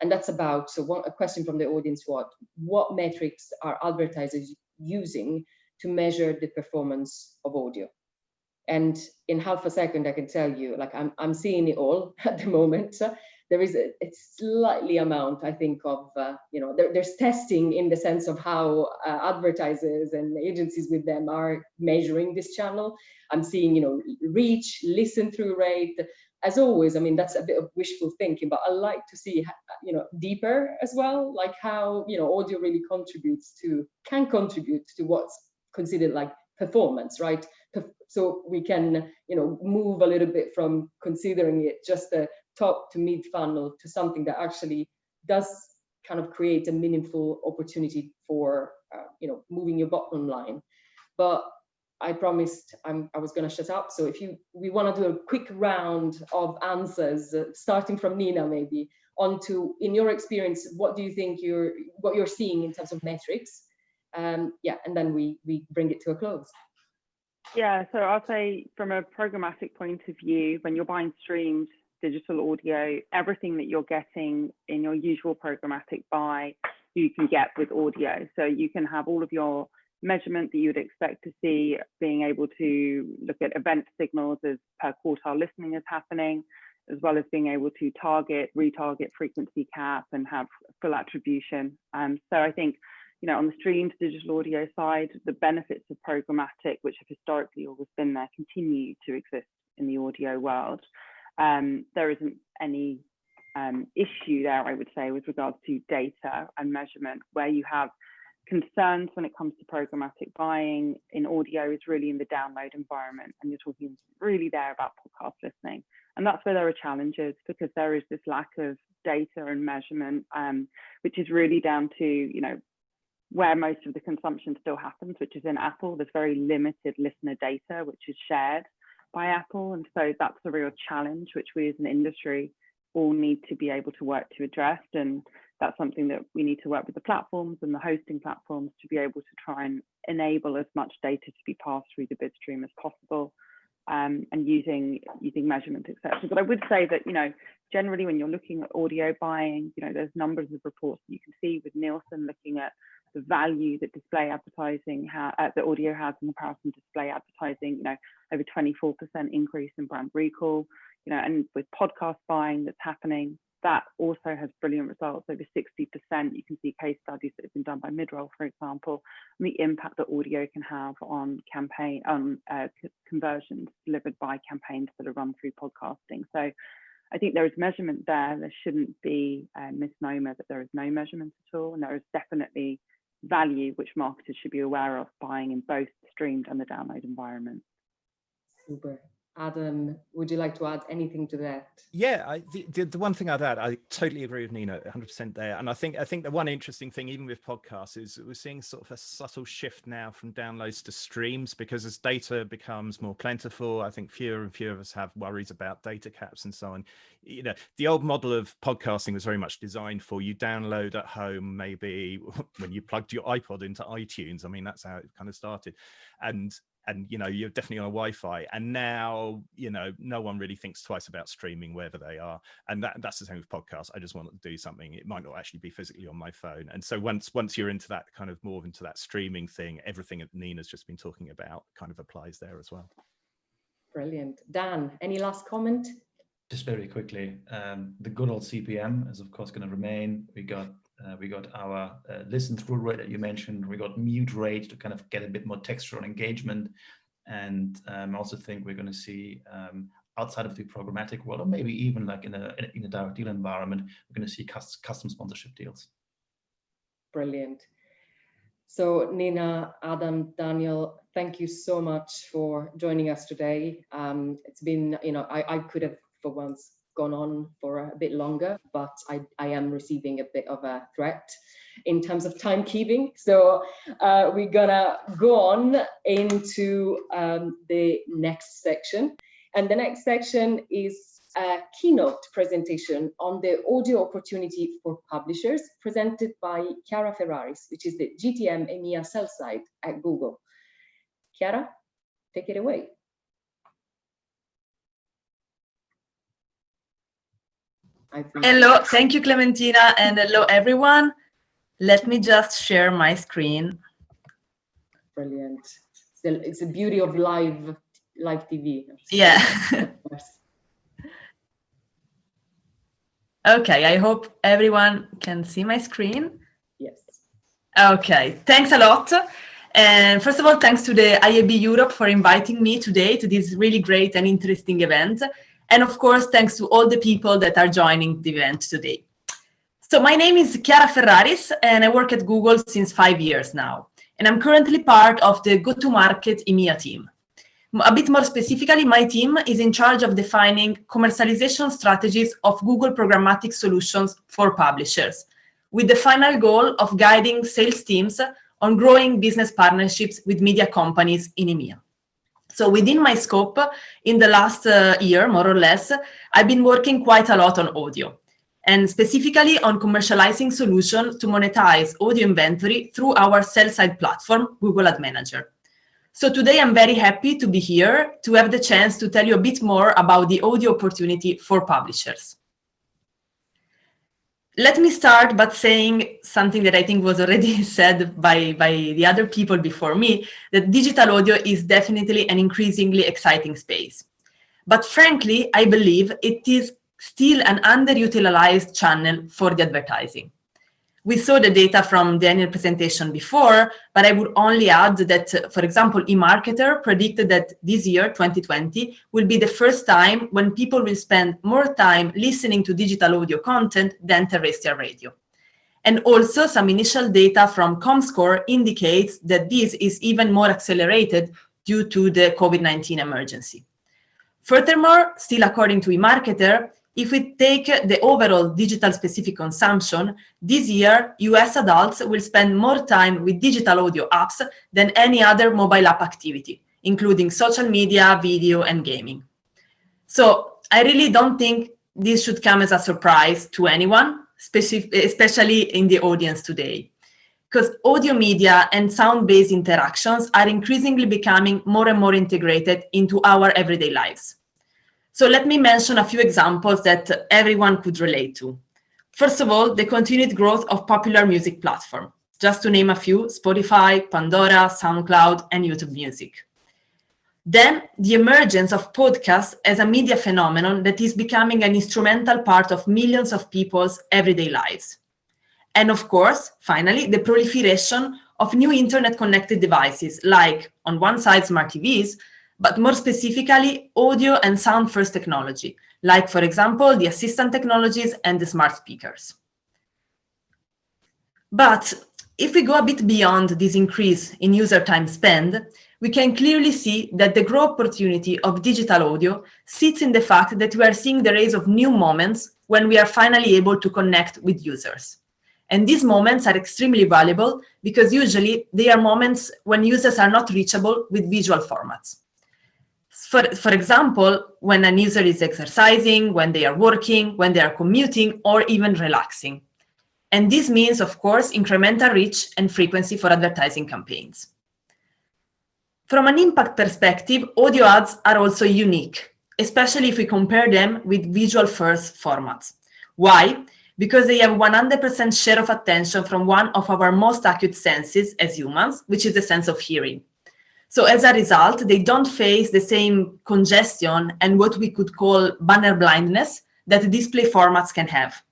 And that's about, a question from the audience, what metrics are advertisers using to measure the performance of audio? And in half a second, I can tell you, I'm seeing it all at the moment. There is a slightly amount, I think, of, there's testing in the sense of how advertisers and agencies with them are measuring this channel. I'm seeing, reach, listen through rate. As always, I mean, that's a bit of wishful thinking, but I like to see, deeper as well, like how, audio really can contribute to what's considered like performance, right? so we can, move a little bit from considering it just a top to mid funnel to something that actually does kind of create a meaningful opportunity for, moving your bottom line. But I promised I was going to shut up. So we want to do a quick round of answers, starting from Nina, maybe onto, in your experience, what do you think what you're seeing in terms of metrics? And then we bring it to a close. Yeah, so I'll say from a programmatic point of view, when you're buying streamed digital audio, everything that you're getting in your usual programmatic buy, you can get with audio. So you can have all of your measurement that you would expect to see, being able to look at event signals as per quartile listening is happening, as well as being able to target, retarget, frequency cap, and have full attribution. So I think, on the streamed digital audio side, the benefits of programmatic, which have historically always been there, continue to exist in the audio world. There isn't any issue there, I would say, with regards to data and measurement. Where you have concerns when it comes to programmatic buying in audio is really in the download environment, and you're talking really there about podcast listening. And that's where there are challenges, because there is this lack of data and measurement, which is really down to, where most of the consumption still happens, which is in Apple. There's very limited listener data, which is shared by Apple. And so that's a real challenge, which we as an industry all need to be able to work to address. And that's something that we need to work with the platforms and the hosting platforms to be able to try and enable as much data to be passed through the bid stream as possible, and using measurement, etc. But I would say that, generally when you're looking at audio buying, there's numbers of reports that you can see with Nielsen looking at the value that display advertising, the audio has in comparison to display advertising, over 24% increase in brand recall, and with podcast buying that's happening, that also has brilliant results, over 60%. You can see case studies that have been done by Midroll, for example, and the impact that audio can have on conversions delivered by campaigns that are run through podcasting. So I think there is measurement there. There shouldn't be a misnomer that there is no measurement at all. And there is definitely value which marketers should be aware of buying in both the streamed and the download environment. Super. Adam, would you like to add anything to that? Yeah, the one thing I'd add, I totally agree with Nina, 100% there. And I think the one interesting thing, even with podcasts, is we're seeing sort of a subtle shift now from downloads to streams, because as data becomes more plentiful, I think fewer and fewer of us have worries about data caps and so on. The old model of podcasting was very much designed for you download at home, maybe when you plugged your iPod into iTunes. I mean, that's how it kind of started. And you're definitely on a Wi-Fi, and now no one really thinks twice about streaming wherever they are, and that's the same with podcasts. I just want to do something, it might not actually be physically on my phone. And so once you're into that kind of more into that streaming thing, everything that Nina's just been talking about kind of applies there as well. Brilliant. Dan, any last comment? Just very quickly, the good old CPM is of course going to remain. We got our listen through rate that you mentioned. We got mute rate to kind of get a bit more textural engagement. And I also think we're going to see outside of the programmatic world, or maybe even like in a direct deal environment, we're going to see custom sponsorship deals. Brilliant. So Nina, Adam, Daniel, thank you so much for joining us today. It's been, I could have for once gone on for a bit longer, but I am receiving a bit of a threat in terms of timekeeping. So we're gonna go on into the next section. And the next section is a keynote presentation on the audio opportunity for publishers, presented by Chiara Ferraris, which is the GTM EMEA sell side at Google. Chiara, take it away. Hello, thank you, Clementina, and hello, everyone. Let me just share my screen. Brilliant. It's the beauty of live TV. Yeah. Okay, I hope everyone can see my screen. Yes. Okay, thanks a lot. And first of all, thanks to the IAB Europe for inviting me today to this really great and interesting event. And of course, thanks to all the people that are joining the event today. So my name is Chiara Ferraris, and I work at Google since 5 years now. And I'm currently part of the go-to-market EMEA team. A bit more specifically, my team is in charge of defining commercialization strategies of Google programmatic solutions for publishers, with the final goal of guiding sales teams on growing business partnerships with media companies in EMEA. So within my scope, in the last year, more or less, I've been working quite a lot on audio, and specifically on commercializing solutions to monetize audio inventory through our sell-side platform, Google Ad Manager. So today I'm very happy to be here to have the chance to tell you a bit more about the audio opportunity for publishers. Let me start by saying something that I think was already said by the other people before me, that digital audio is definitely an increasingly exciting space. But frankly, I believe it is still an underutilized channel for the advertising. We saw the data from the annual presentation before, but I would only add that, for example, eMarketer predicted that this year, 2020, will be the first time when people will spend more time listening to digital audio content than terrestrial radio. And also some initial data from Comscore indicates that this is even more accelerated due to the COVID-19 emergency. Furthermore, still according to eMarketer, if we take the overall digital specific consumption, this year, US adults will spend more time with digital audio apps than any other mobile app activity, including social media, video, and gaming. So I really don't think this should come as a surprise to anyone, especially in the audience today, because audio media and sound-based interactions are increasingly becoming more and more integrated into our everyday lives. So let me mention a few examples that everyone could relate to. First of all, the continued growth of popular music platforms. Just to name a few, Spotify, Pandora, SoundCloud, and YouTube Music. Then, the emergence of podcasts as a media phenomenon that is becoming an instrumental part of millions of people's everyday lives. And of course, finally, the proliferation of new internet-connected devices like, on one side, smart TVs, but more specifically, audio and sound-first technology, like, for example, the assistant technologies and the smart speakers. But if we go a bit beyond this increase in user time spent, we can clearly see that the growth opportunity of digital audio sits in the fact that we are seeing the rise of new moments when we are finally able to connect with users. And these moments are extremely valuable because usually they are moments when users are not reachable with visual formats. For example, when a user is exercising, when they are working, when they are commuting, or even relaxing. And this means, of course, incremental reach and frequency for advertising campaigns. From an impact perspective, audio ads are also unique, especially if we compare them with visual-first formats. Why? Because they have 100% share of attention from one of our most acute senses as humans, which is the sense of hearing. So as a result, they don't face the same congestion and what we could call banner blindness that display formats can have.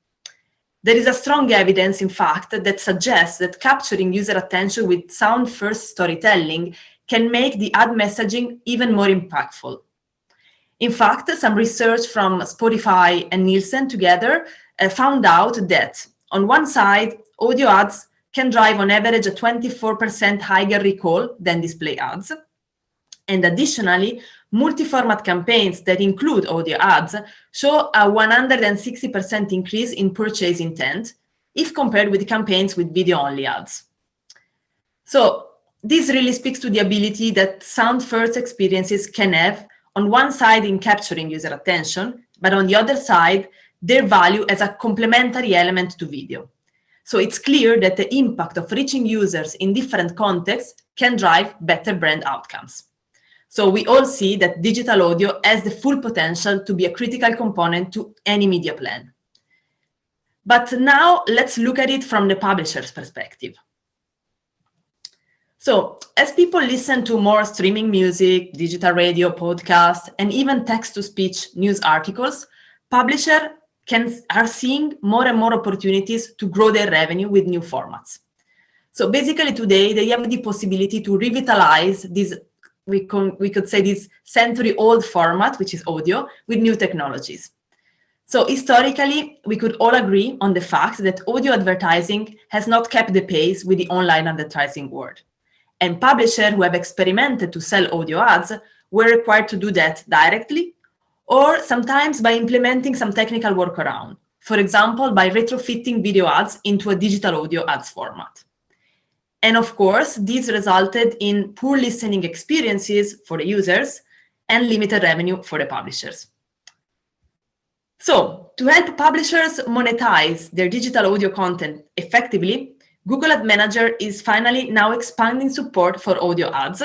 There is a strong evidence, in fact, that suggests that capturing user attention with sound-first storytelling can make the ad messaging even more impactful. In fact, some research from Spotify and Nielsen together found out that, on one side, audio ads can drive on average a 24% higher recall than display ads. And additionally, multi-format campaigns that include audio ads show a 160% increase in purchase intent if compared with campaigns with video-only ads. So this really speaks to the ability that sound-first experiences can have, on one side in capturing user attention, but on the other side, their value as a complementary element to video. So it's clear that the impact of reaching users in different contexts can drive better brand outcomes. So we all see that digital audio has the full potential to be a critical component to any media plan. But now let's look at it from the publisher's perspective. So as people listen to more streaming music, digital radio, podcasts, and even text-to-speech news articles, publishers are seeing more and more opportunities to grow their revenue with new formats. So basically today, they have the possibility to revitalize this, we could say this century-old format, which is audio, with new technologies. So historically, we could all agree on the fact that audio advertising has not kept the pace with the online advertising world. And publishers who have experimented to sell audio ads were required to do that directly, or sometimes by implementing some technical workaround. For example, by retrofitting video ads into a digital audio ads format. And of course, this resulted in poor listening experiences for the users and limited revenue for the publishers. So, to help publishers monetize their digital audio content effectively, Google Ad Manager is finally now expanding support for audio ads,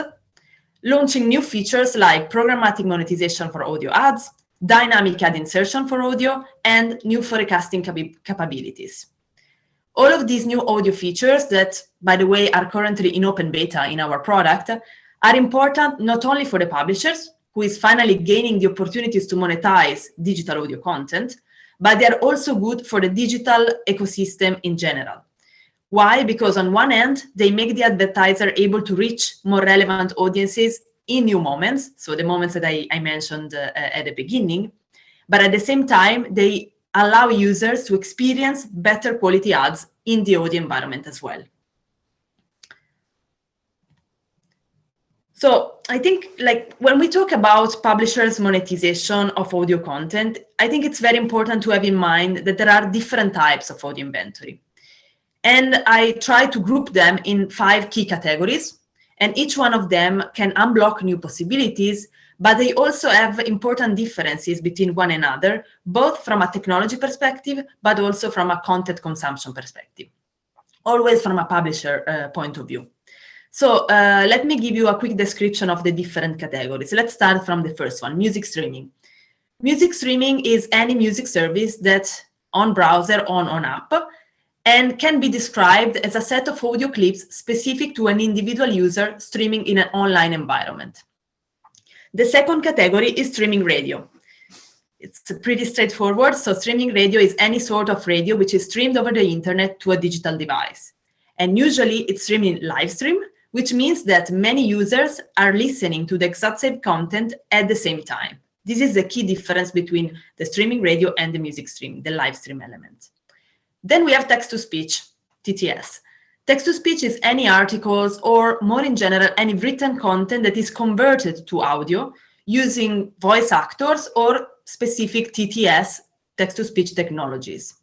launching new features like programmatic monetization for audio ads, dynamic ad insertion for audio, and new forecasting capabilities. All of these new audio features that, by the way, are currently in open beta in our product, are important not only for the publishers, who is finally gaining the opportunities to monetize digital audio content, but they are also good for the digital ecosystem in general. Why? Because on one end, they make the advertiser able to reach more relevant audiences in new moments, so the moments that I mentioned at the beginning, but at the same time, they allow users to experience better quality ads in the audio environment as well. So I think, like, when we talk about publishers' monetization of audio content, I think it's very important to have in mind that there are different types of audio inventory. And I try to group them in 5 key categories, and each one of them can unblock new possibilities, but they also have important differences between one another, both from a technology perspective, but also from a content consumption perspective, always from a publisher point of view. So let me give you a quick description of the different categories. Let's start from the first one, music streaming. Music streaming is any music service that on browser or on app, and can be described as a set of audio clips specific to an individual user streaming in an online environment. The second category is streaming radio. It's pretty straightforward. So streaming radio is any sort of radio which is streamed over the internet to a digital device. And usually it's streaming live stream, which means that many users are listening to the exact same content at the same time. This is the key difference between the streaming radio and the music stream, the live stream element. Then we have text-to-speech, TTS. Text-to-speech is any articles or, more in general, any written content that is converted to audio using voice actors or specific TTS, text-to-speech technologies.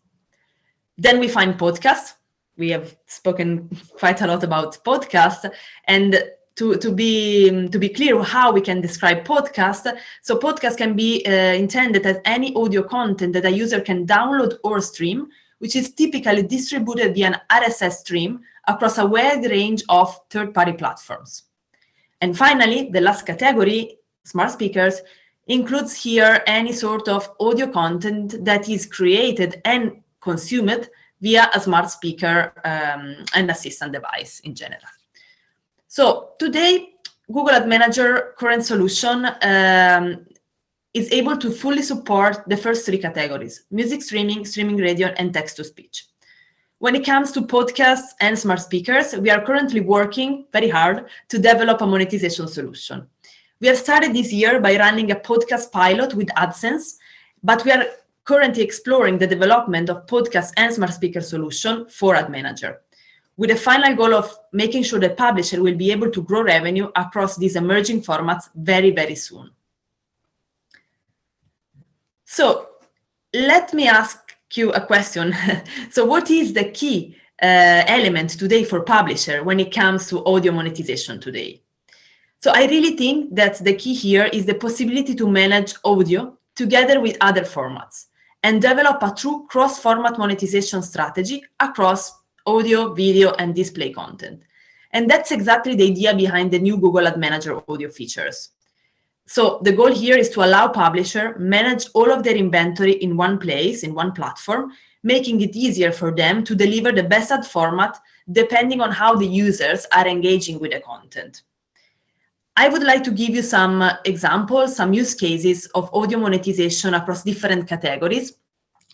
Then we find podcasts. We have spoken quite a lot about podcasts, and to be clear how we can describe podcast. So podcast can be intended as any audio content that a user can download or stream, which is typically distributed via an RSS stream across a wide range of third-party platforms. And finally, the last category, smart speakers, includes here any sort of audio content that is created and consumed via a smart speaker and assistant device in general. So today, Google Ad Manager current solution is able to fully support the first 3 categories: music streaming, streaming radio, and text-to-speech. When it comes to podcasts and smart speakers, we are currently working very hard to develop a monetization solution. We have started this year by running a podcast pilot with AdSense, but we are currently exploring the development of podcast and smart speaker solution for Ad Manager, with a final goal of making sure the publisher will be able to grow revenue across these emerging formats very, very soon. So let me ask you a question. So what is the key element today for publisher when it comes to audio monetization today? So I really think that the key here is the possibility to manage audio together with other formats and develop a true cross-format monetization strategy across audio, video, and display content. And that's exactly the idea behind the new Google Ad Manager audio features. So the goal here is to allow publisher manage all of their inventory in one place, in one platform, making it easier for them to deliver the best ad format depending on how the users are engaging with the content. I would like to give you some examples, some use cases of audio monetization across different categories,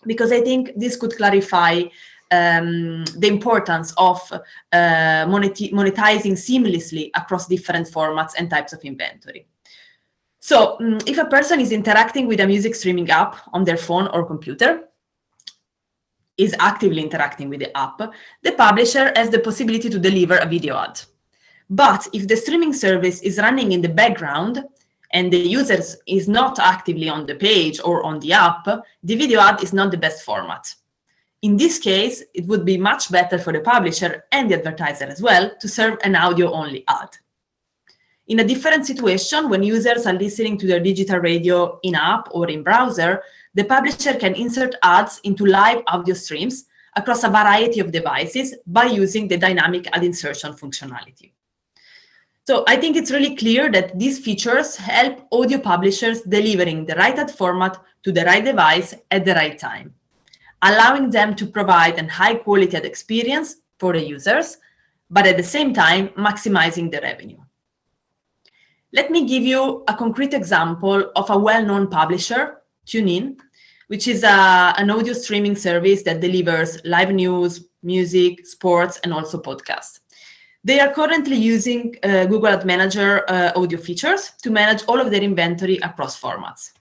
because I think this could clarify the importance of monetizing seamlessly across different formats and types of inventory. So if a person is interacting with a music streaming app on their phone or computer, is actively interacting with the app, the publisher has the possibility to deliver a video ad. But if the streaming service is running in the background, and the user is not actively on the page or on the app, the video ad is not the best format. In this case, it would be much better for the publisher and the advertiser as well to serve an audio-only ad. In a different situation, when users are listening to their digital radio in-app or in browser, the publisher can insert ads into live audio streams across a variety of devices by using the dynamic ad insertion functionality. So I think it's really clear that these features help audio publishers delivering the right ad format to the right device at the right time, allowing them to provide a high-quality ad experience for the users, but at the same time, maximizing the revenue. Let me give you a concrete example of a well-known publisher, Tunein, which is an audio streaming service that delivers live news, music, sports, and also podcasts. They are currently using Google Ad Manager audio features to manage all of their inventory across formats.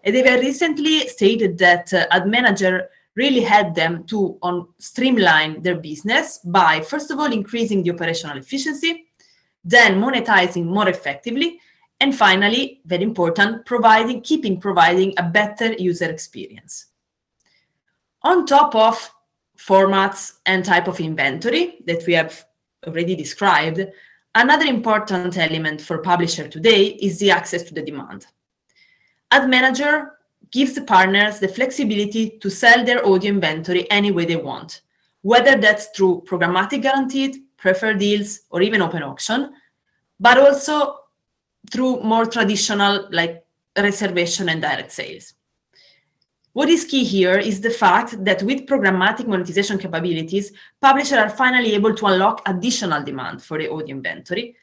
And they have recently stated that Ad Manager really helped them to streamline their business by, first of all, increasing the operational efficiency, then monetizing more effectively, and finally, very important, keeping providing a better user experience. On top of formats and type of inventory that we have already described, another important element for publisher today is the access to the demand. Ad Manager gives the partners the flexibility to sell their audio inventory any way they want, whether that's through programmatic guaranteed, preferred deals, or even open auction, but also through more traditional like reservation and direct sales. What is key here is the fact that with programmatic monetization capabilities, publishers are finally able to unlock additional demand for the audio inventory.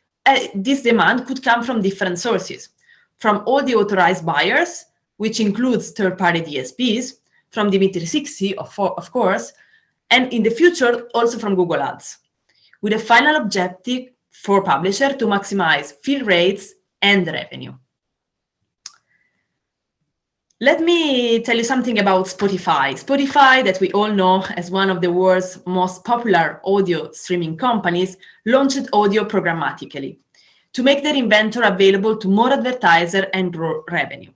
This demand could come from different sources, from all the authorized buyers, which includes third-party DSPs, from DV360, of course, and in the future, also from Google Ads, with a final objective for publisher to maximize fill rates and revenue. Let me tell you something about Spotify. Spotify, that we all know as one of the world's most popular audio streaming companies, launched audio programmatically to make their inventory available to more advertisers and grow revenue.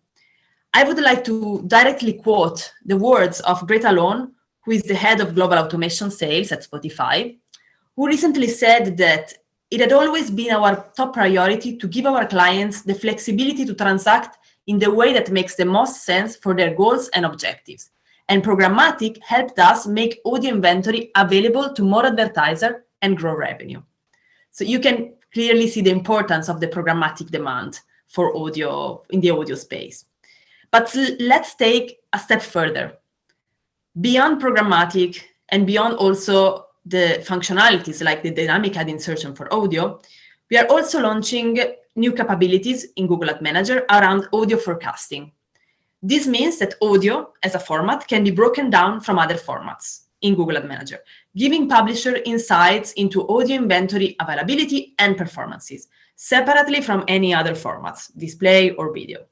I would like to directly quote the words of Greta Lone, who is the head of global automation sales at Spotify, who recently said that it had always been our top priority to give our clients the flexibility to transact in the way that makes the most sense for their goals and objectives. And programmatic helped us make audio inventory available to more advertisers and grow revenue. So you can clearly see the importance of the programmatic demand for audio in the audio space. But let's take a step further. Beyond programmatic and beyond also the functionalities like the dynamic ad insertion for audio, we are also launching new capabilities in Google Ad Manager around audio forecasting. This means that audio as a format can be broken down from other formats in Google Ad Manager, giving publisher insights into audio inventory availability and performances, separately from any other formats, display or video.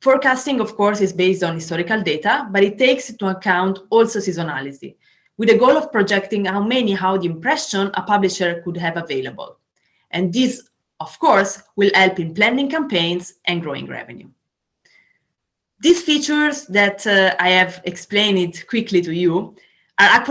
Forecasting, of course, is based on historical data, but it takes into account also seasonality, with the goal of projecting how many audio impressions a publisher could have available. And this, of course, will help in planning campaigns and growing revenue. These features that I have explained quickly to you are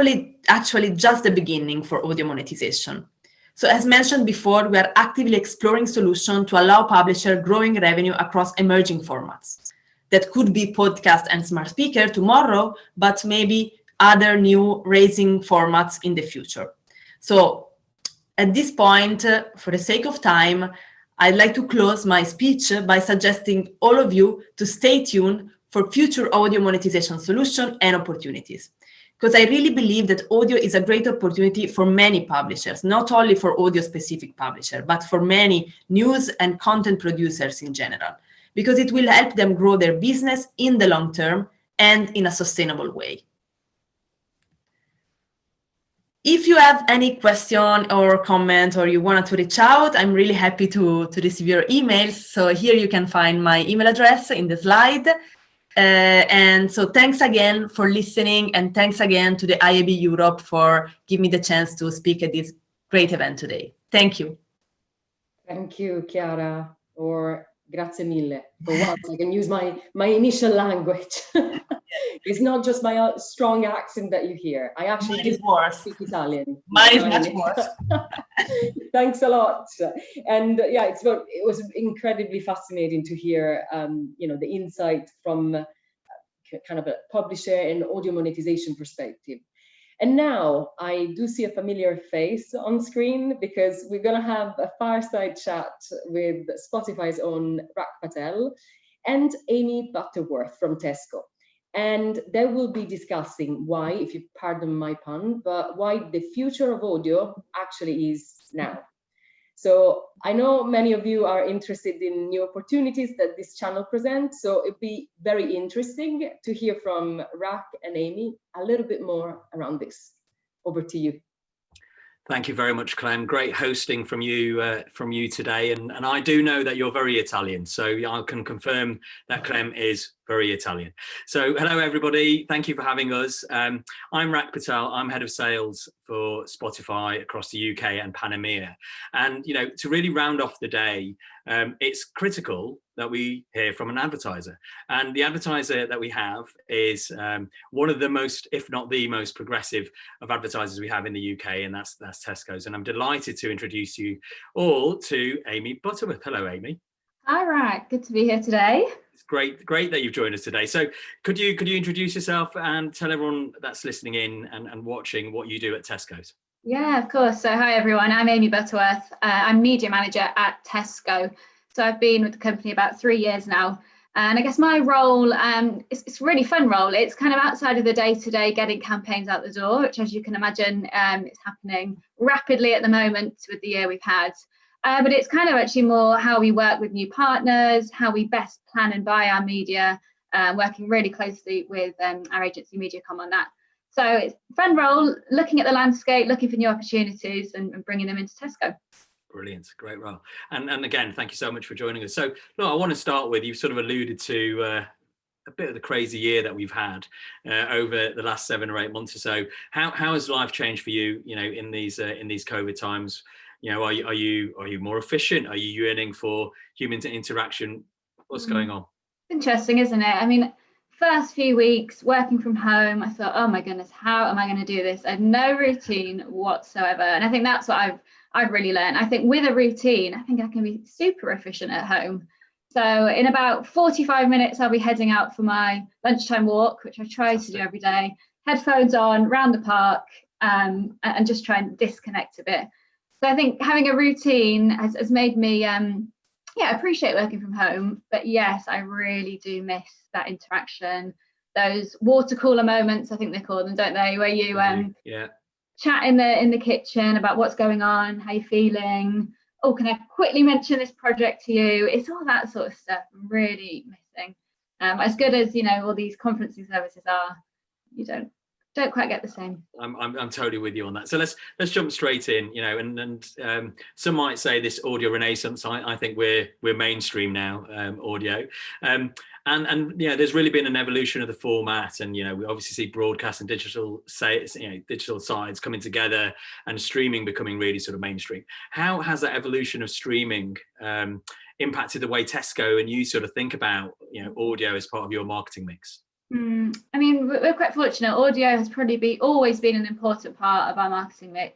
actually just the beginning for audio monetization. So as mentioned before, we are actively exploring solutions to allow publishers growing revenue across emerging formats. That could be podcast and smart speaker tomorrow, but maybe other new raising formats in the future. So at this point, for the sake of time, I'd like to close my speech by suggesting all of you to stay tuned for future audio monetization solutions and opportunities. Because I really believe that audio is a great opportunity for many publishers, not only for audio-specific publishers, but for many news and content producers in general, because it will help them grow their business in the long term and in a sustainable way. If you have any question or comment or you want to reach out, I'm really happy to receive your emails. So here you can find my email address in the slide. And so thanks again for listening, and thanks again to the IAB Europe for giving me the chance to speak at this great event today. Thank you. Thank you, Chiara, for Grazie mille. For once, I can use my initial language. It's not just my strong accent that you hear. I actually do speak Italian. Mine is much worse. Thanks a lot. And yeah, it was incredibly fascinating to hear, the insight from kind of a publisher and audio monetization perspective. And now I do see a familiar face on screen, because we're going to have a fireside chat with Spotify's own Rak Patel and Amy Butterworth from Tesco. And they will be discussing why, if you pardon my pun, but why the future of audio actually is now. So I know many of you are interested in new opportunities that this channel presents, so it'd be very interesting to hear from Rak and Amy a little bit more around this. Over to you. Thank you very much, Clem. Great hosting from you today. And I do know that you're very Italian, so I can confirm that Clem is very Italian. So hello, everybody. Thank you for having us. I'm Rak Patel. I'm head of sales for Spotify across the UK and Pan EMEA. And, to really round off the day, it's critical that we hear from an advertiser. And the advertiser that we have is one of the most, if not the most progressive of advertisers we have in the UK, and that's Tesco's. And I'm delighted to introduce you all to Amy Butterworth. Hello, Amy. Hi, Rak. Good to be here today. It's great that you've joined us today. So could you introduce yourself and tell everyone that's listening in and watching what you do at Tesco's? Yeah, of course. So hi, everyone. I'm Amy Butterworth. I'm media manager at Tesco. So I've been with the company about 3 years now. And I guess my role, it's a really fun role. It's kind of outside of the day-to-day, getting campaigns out the door, which, as you can imagine, it's happening rapidly at the moment with the year we've had. But it's kind of actually more how we work with new partners, how we best plan and buy our media, working really closely with our agency MediaCom on that. So it's a fun role, looking at the landscape, looking for new opportunities and bringing them into Tesco. Brilliant, great role. And again, thank you so much for joining us. So look, I want to start with, you've sort of alluded to a bit of the crazy year that we've had over the last 7 or 8 months or so. How has life changed for you, in these COVID times? Are you more efficient? Are you yearning for human interaction? What's going on? Interesting, isn't it? I mean, first few weeks working from home, I thought, oh my goodness, how am I going to do this? I had no routine whatsoever. And I think that's what I've really learned. I think with a routine, I think I can be super efficient at home. So in about 45 minutes, I'll be heading out for my lunchtime walk, which I try to do every day, headphones on, round the park, and just try and disconnect a bit. So I think having a routine has made me, appreciate working from home. But yes, I really do miss that interaction, those water cooler moments, I think they call them, don't they? Where you chat in the kitchen about what's going on, how you're feeling. Oh, can I quickly mention this project to you? It's all that sort of stuff I'm really missing. As good as all these conferencing services are, you don't quite get the same. I'm totally with you on that. So let's jump straight in. And some might say this audio renaissance. I think we're mainstream now, audio. And there's really been an evolution of the format, and we obviously see broadcast and digital sides coming together, and streaming becoming really sort of mainstream. How has that evolution of streaming impacted the way Tesco and you sort of think about audio as part of your marketing mix? I mean, we're quite fortunate. Audio has probably always been an important part of our marketing mix.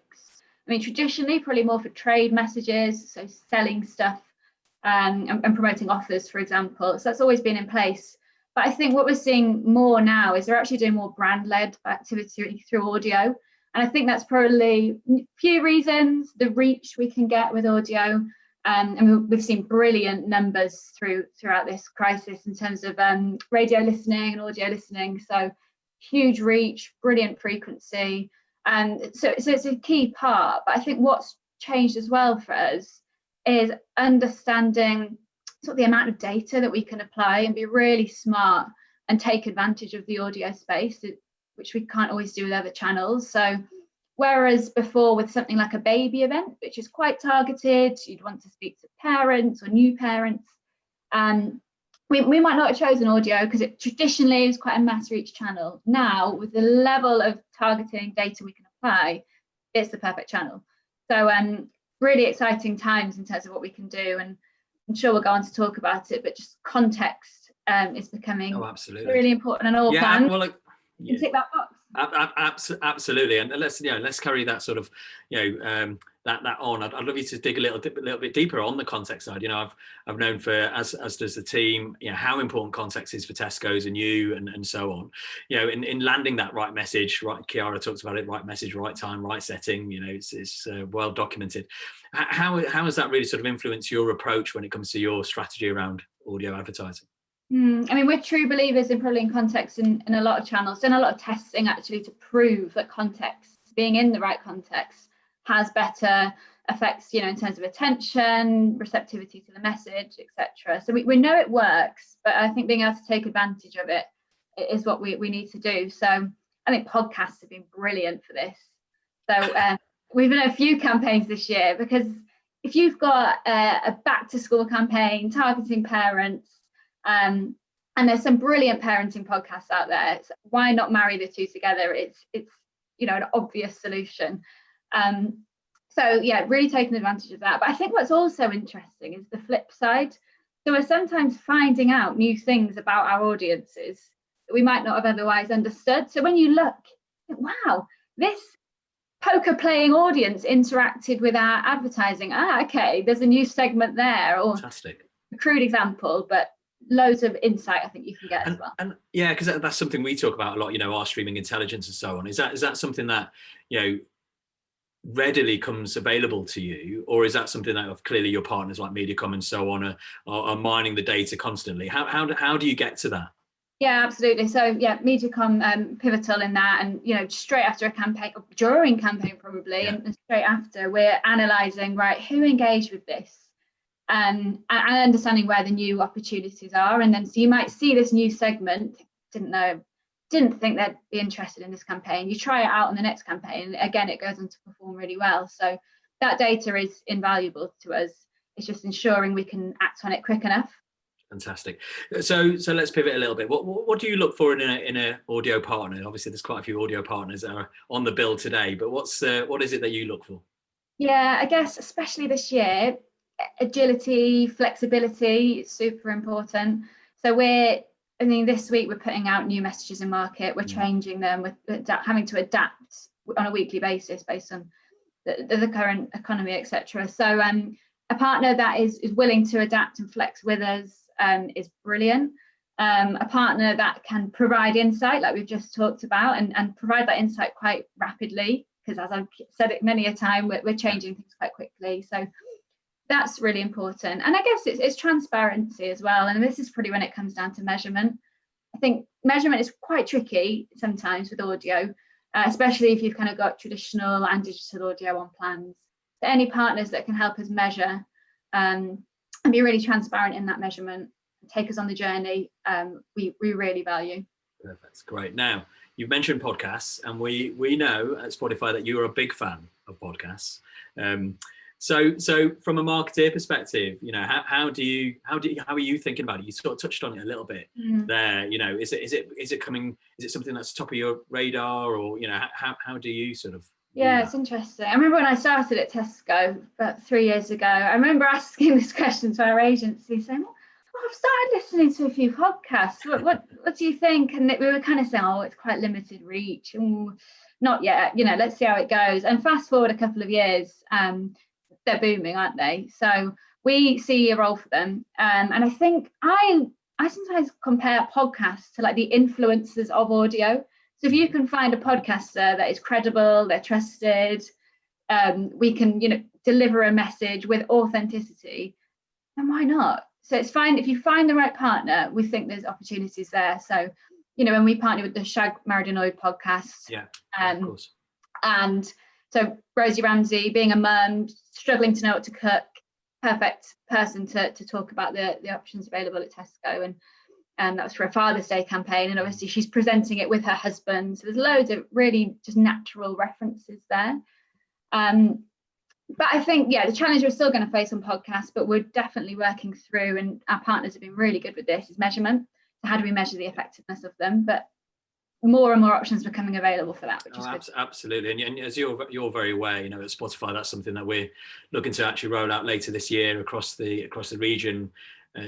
I mean, traditionally, probably more for trade messages, so selling stuff and promoting offers, for example. So that's always been in place. But I think what we're seeing more now is they're actually doing more brand-led activity through audio. And I think that's probably a few reasons. The reach we can get with audio. And we've seen brilliant numbers throughout this crisis in terms of radio listening and audio listening. So huge reach, brilliant frequency. And so it's a key part. But I think what's changed as well for us is understanding sort of the amount of data that we can apply and be really smart and take advantage of the audio space, which we can't always do with other channels. So whereas before with something like a baby event, which is quite targeted, you'd want to speak to parents or new parents, we might not have chosen audio because it traditionally is quite a mass reach channel. Now, with the level of targeting data we can apply, it's the perfect channel. So really exciting times in terms of what we can do. And I'm sure we'll go on to talk about it, but just context is becoming really important on all plans. Well, you tick that box. Absolutely, and let's carry that sort of that on. I'd love you to dig a little bit deeper on the context side. I've known for as does the team, how important context is for Tesco's and you and so on. In landing that right message, right. Chiara talks about it: right message, right time, right setting. It's well documented. How has that really sort of influenced your approach when it comes to your strategy around audio advertising? I mean, we're true believers in probably in context in a lot of channels, done a lot of testing actually to prove that context, being in the right context, has better effects, in terms of attention, receptivity to the message, etc. So we know it works, but I think being able to take advantage of it is what we need to do. So I think podcasts have been brilliant for this. So we've done a few campaigns this year, because if you've got a back to school campaign targeting parents, and there's some brilliant parenting podcasts out there, so why not marry the two together? It's an obvious solution. So yeah, really taking advantage of that. But I think what's also interesting is the flip side. So we're sometimes finding out new things about our audiences that we might not have otherwise understood. So when you look, wow, this poker playing audience interacted with our advertising. Okay, there's a new segment there. Or fantastic. A crude example, but loads of insight I think you can get as well. And yeah, because that's something we talk about a lot, our streaming intelligence and so on. Is that something that readily comes available to you, or is that something that clearly your partners like Mediacom and so on are mining the data constantly? How do you get to that? Yeah, absolutely. So yeah, Mediacom pivotal in that, and straight after a campaign, or during campaign probably, and straight after, we're analysing, right, who engaged with this, and understanding where the new opportunities are. And then so you might see this new segment, didn't think they'd be interested in this campaign. You try it out on the next campaign, and again, it goes on to perform really well. So that data is invaluable to us. It's just ensuring we can act on it quick enough. Fantastic. So let's pivot a little bit. What do you look for in an audio partner? Obviously, there's quite a few audio partners that are on the bill today, but what is it that you look for? Yeah, I guess especially this year, agility, flexibility is super important. So this week we're putting out new messages in market. We're changing them, with having to adapt on a weekly basis based on the current economy, etc. So a partner that is willing to adapt and flex with us is brilliant. A partner that can provide insight, like we've just talked about, and provide that insight quite rapidly, because as I've said it many a time, we're changing things quite quickly. So that's really important. And I guess it's transparency as well. And this is probably when it comes down to measurement. I think measurement is quite tricky sometimes with audio, especially if you've kind of got traditional and digital audio on plans. So any partners that can help us measure and be really transparent in that measurement, take us on the journey, we really value. Perfect. Great. Now, you've mentioned podcasts, and we know at Spotify that you are a big fan of podcasts. So from a marketer perspective, how are you thinking about it? You sort of touched on it a little bit there. Is it something that's top of your radar, or how do you sort of? Yeah, it's interesting. I remember when I started at Tesco about 3 years ago, I remember asking this question to our agency, saying, well, I've started listening to a few podcasts. What do you think? And we were kind of saying, it's quite limited reach. Ooh, not yet. Let's see how it goes. And fast forward a couple of years, they're booming, aren't they? So we see a role for them. And I think I sometimes compare podcasts to like the influencers of audio. So if you can find a podcaster that is credible, they're trusted, we can, deliver a message with authenticity, then why not? So it's fine if you find the right partner. We think there's opportunities there. So, when we partner with the Shag Married Annoyed podcast, of course. And so Rosie Ramsey, being a mum, struggling to know what to cook, perfect person to talk about the options available at Tesco. And that was for a Father's Day campaign. And obviously she's presenting it with her husband. So there's loads of really just natural references there. But I think, the challenge we're still going to face on podcasts, but we're definitely working through, and our partners have been really good with this, is measurement. So how do we measure the effectiveness of them? But more and more options becoming available for that, which is good. Absolutely. And as you're very aware, you know, at Spotify, that's something that we're looking to actually roll out later this year across the region.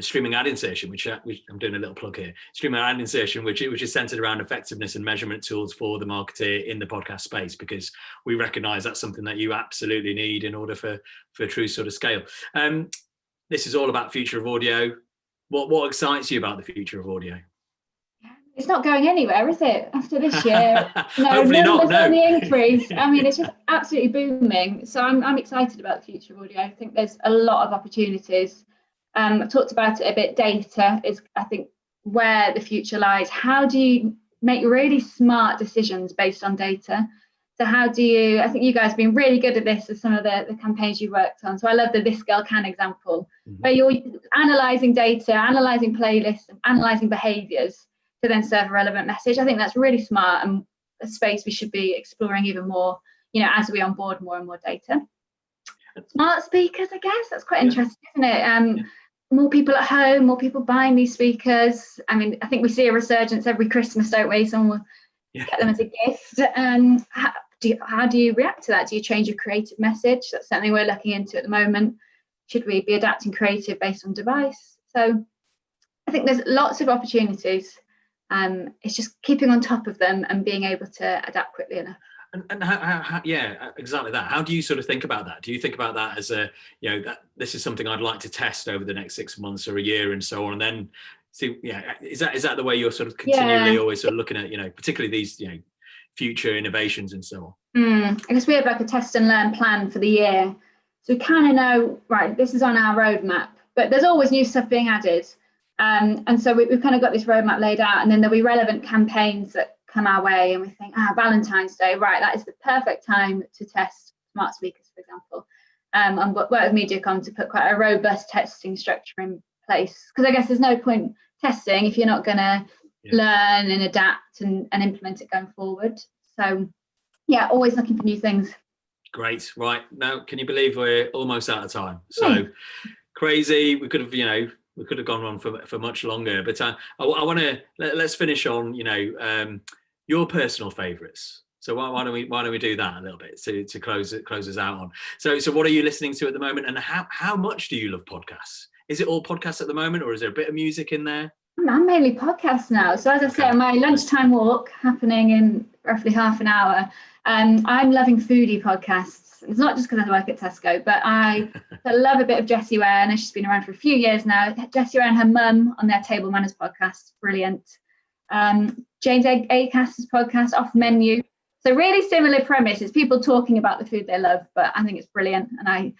Streaming ad insertion, which I'm doing a little plug here. Streaming ad insertion, which is centered around effectiveness and measurement tools for the marketer in the podcast space, because we recognise that's something that you absolutely need in order for true sort of scale. This is all about future of audio. What excites you about the future of audio? It's not going anywhere, is it? After this year, no, hopefully numbers not. No. only increase. I mean, it's just absolutely booming. So I'm excited about the future of audio. I think there's a lot of opportunities. I've talked about it a bit. Data is, I think, where the future lies. How do you make really smart decisions based on data? So how do you, I think you guys have been really good at this with some of the campaigns you worked on. So I love the This Girl Can example, where you're analysing data, analysing playlists, and analysing behaviours to then serve a relevant message. I think that's really smart and a space we should be exploring even more, you know, as we onboard more and more data. Smart speakers, I guess, that's quite interesting, isn't it? More people at home, more people buying these speakers. I mean, I think we see a resurgence every Christmas, don't we? Someone will get them as a gift. How do you react to that? Do you change your creative message? That's something we're looking into at the moment. Should we be adapting creative based on device? So I think there's lots of opportunities. It's just keeping on top of them and being able to adapt quickly enough. And how yeah, exactly that. How do you sort of think about that? Do you think about that as a, you know, that this is something I'd like to test over the next 6 months or a year and so on, and then see, is that the way you're sort of continually always sort of looking at, you know, particularly these, you know, future innovations and so on? I guess we have like a test and learn plan for the year, so we kind of know, right, this is on our roadmap, but there's always new stuff being added, and so we've kind of got this roadmap laid out, and then there'll be relevant campaigns that come our way, and we think, Valentine's Day, right, that is the perfect time to test smart speakers, for example, and work with MediaCom to put quite a robust testing structure in place, because I guess there's no point testing if you're not going to learn and adapt and implement it going forward. So yeah, always looking for new things. Great. Right, now can you believe we're almost out of time? So crazy. We could have, you know, we could have gone on for much longer, but I want to let's finish on, you know, your personal favorites. So why don't we do that a little bit to close us out on? So what are you listening to at the moment, and how much do you love podcasts? Is it all podcasts at the moment, or is there a bit of music in there? I'm mainly podcasts now. So as I say, my lunchtime walk happening in roughly half an hour, I'm loving foodie podcasts. It's not just because I work at Tesco, but I love a bit of Jessie Ware. I know she's been around for a few years now. Jessie Ware and her mum on their Table Manners podcast, brilliant. James Acast's podcast, Off Menu. So really similar premise. It's people talking about the food they love, but I think it's brilliant. And I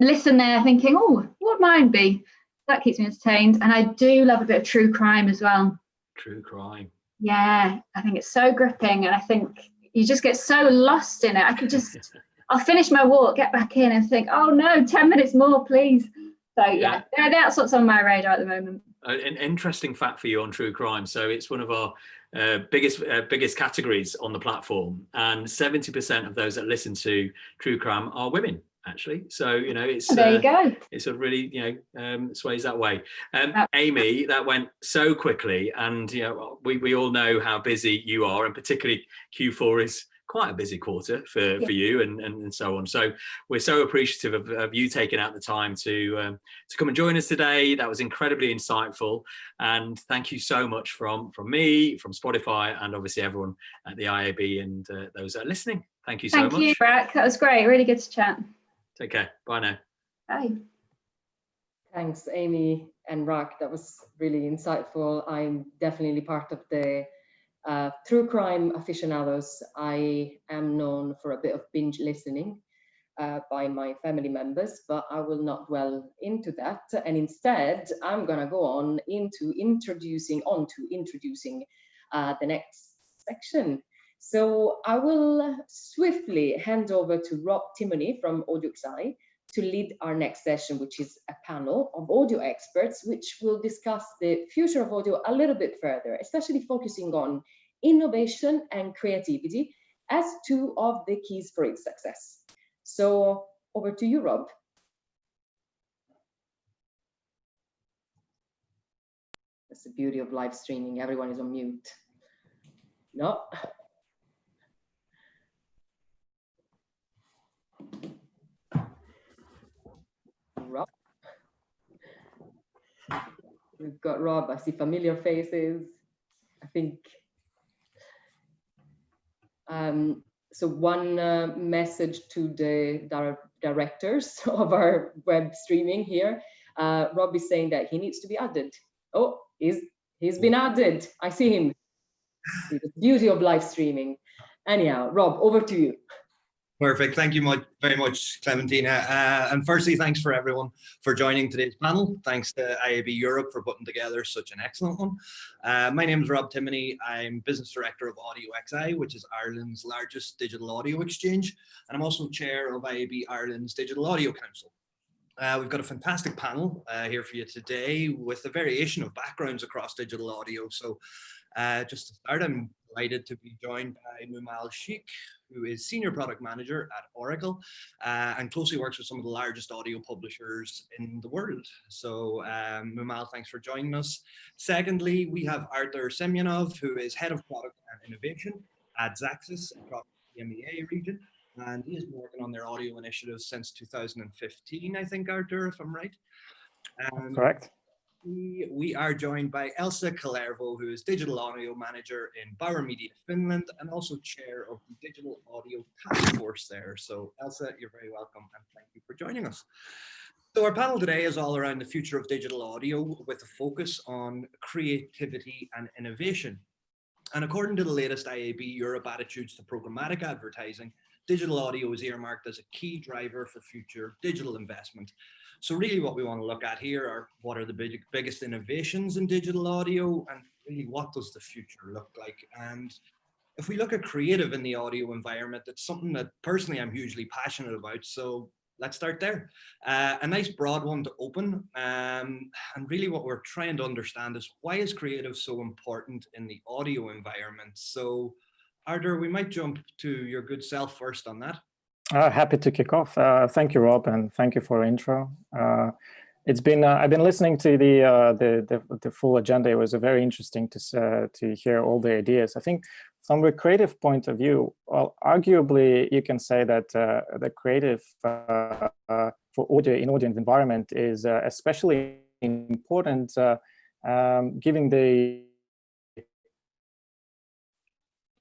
listen there thinking, oh, what would mine be? That keeps me entertained. And I do love a bit of true crime as well. True crime. Yeah, I think it's so gripping, and I think you just get so lost in it. I'll finish my walk, get back in and think, oh no, 10 minutes more, please. So yeah, that's what's on my radar at the moment. An interesting fact for you on true crime. So it's one of our biggest categories on the platform, and 70% of those that listen to true crime are women, actually. So, you know, it's there you go. It's a really, you know, sways that way. Amy, that went so quickly, and you know, we all know how busy you are, and particularly Q4 is quite a busy quarter for you and so on. So we're so appreciative of you taking out the time to come and join us today. That was incredibly insightful, and thank you so much from me, from Spotify, and obviously everyone at the IAB and those that are listening. Thank you so much. Thank you, Rack. That was great. Really good to chat. Take care. Bye now. Bye. Thanks, Amy and Rack. That was really insightful. I'm definitely part of the true crime aficionados. I am known for a bit of binge listening by my family members, but I will not dwell into that. And instead, I'm going to go on into introducing the next section. So I will swiftly hand over to Rob Timoney from AudioXI to lead our next session, which is a panel of audio experts, which will discuss the future of audio a little bit further, especially focusing on innovation and creativity as two of the keys for its success. So over to you, Rob. That's the beauty of live streaming. Everyone is on mute. No. Rob. We've got Rob. I see familiar faces. I think. So one message to the directors of our web streaming here. Rob is saying that he needs to be added. Oh, he's been added. I see him. See the beauty of live streaming. Anyhow, Rob, over to you. Perfect. Thank you very much, Clementina. And firstly, thanks for everyone for joining today's panel. Thanks to IAB Europe for putting together such an excellent one. My name is Rob Timoney. I'm Business Director of Audio XI, which is Ireland's largest digital audio exchange. And I'm also Chair of IAB Ireland's Digital Audio Council. We've got a fantastic panel here for you today with a variation of backgrounds across digital audio. So just to start, I'm delighted to be joined by Mumal Sheikh, who is Senior Product Manager at Oracle and closely works with some of the largest audio publishers in the world. So Mumal, thanks for joining us. Secondly, we have Artur Semyonov, who is Head of Product and Innovation at Xaxis across the EMEA region. And he has been working on their audio initiatives since 2015, I think, Artur, if I'm right. Correct. We are joined by Elsa Kalervo, who is Digital Audio Manager in Bauer Media Finland and also Chair of the Digital Audio Task Force there. So Elsa, you're very welcome and thank you for joining us. So our panel today is all around the future of digital audio with a focus on creativity and innovation. And according to the latest IAB Europe Attitudes to Programmatic Advertising, digital audio is earmarked as a key driver for future digital investment. So really what we want to look at here are what are the biggest innovations in digital audio and really what does the future look like? And if we look at creative in the audio environment, it's something that personally I'm hugely passionate about. So let's start there. A nice broad one to open. And really what we're trying to understand is why is creative so important in the audio environment? So Artur, we might jump to your good self first on that. Happy to kick off. Thank you, Rob, and thank you for the intro. It's been I've been listening to the full agenda. It was very interesting to hear all the ideas. I think from a creative point of view, well, arguably you can say that the creative for audio in audio environment is especially important, given the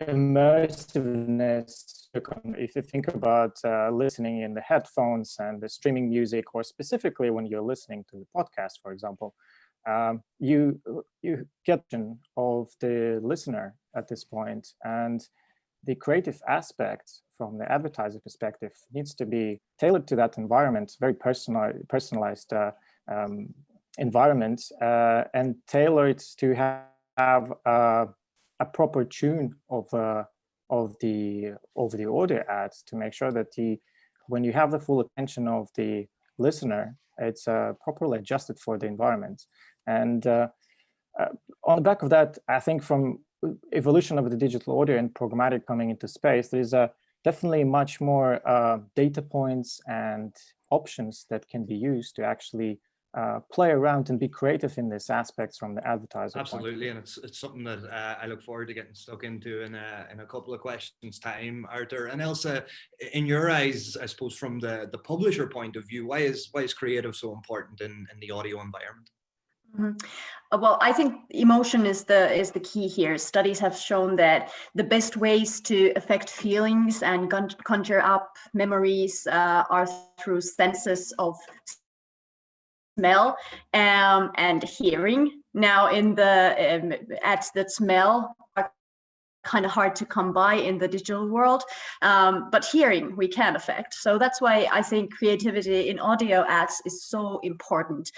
immersiveness. If you think about listening in the headphones and the streaming music, or specifically when you're listening to the podcast, for example, you get of the listener at this point, and the creative aspect from the advertiser perspective needs to be tailored to that environment, very personalized environment, and tailored to have a proper tune of the audio ads to make sure that when you have the full attention of the listener, it's properly adjusted for the environment. And on the back of that, I think from evolution of the digital audio and programmatic coming into space, there's definitely much more data points and options that can be used to actually play around and be creative in this aspects from the advertiser. Absolutely, and it's something that I look forward to getting stuck into in a couple of questions time, Artur. And Elsa, in your eyes, I suppose from the publisher point of view, why is creative so important in the audio environment? Mm-hmm. Well, I think emotion is the key here. Studies have shown that the best ways to affect feelings and conjure up memories are through senses of smell and hearing. Now, in the ads that smell are kind of hard to come by in the digital world, but hearing we can affect. So that's why I think creativity in audio ads is so important.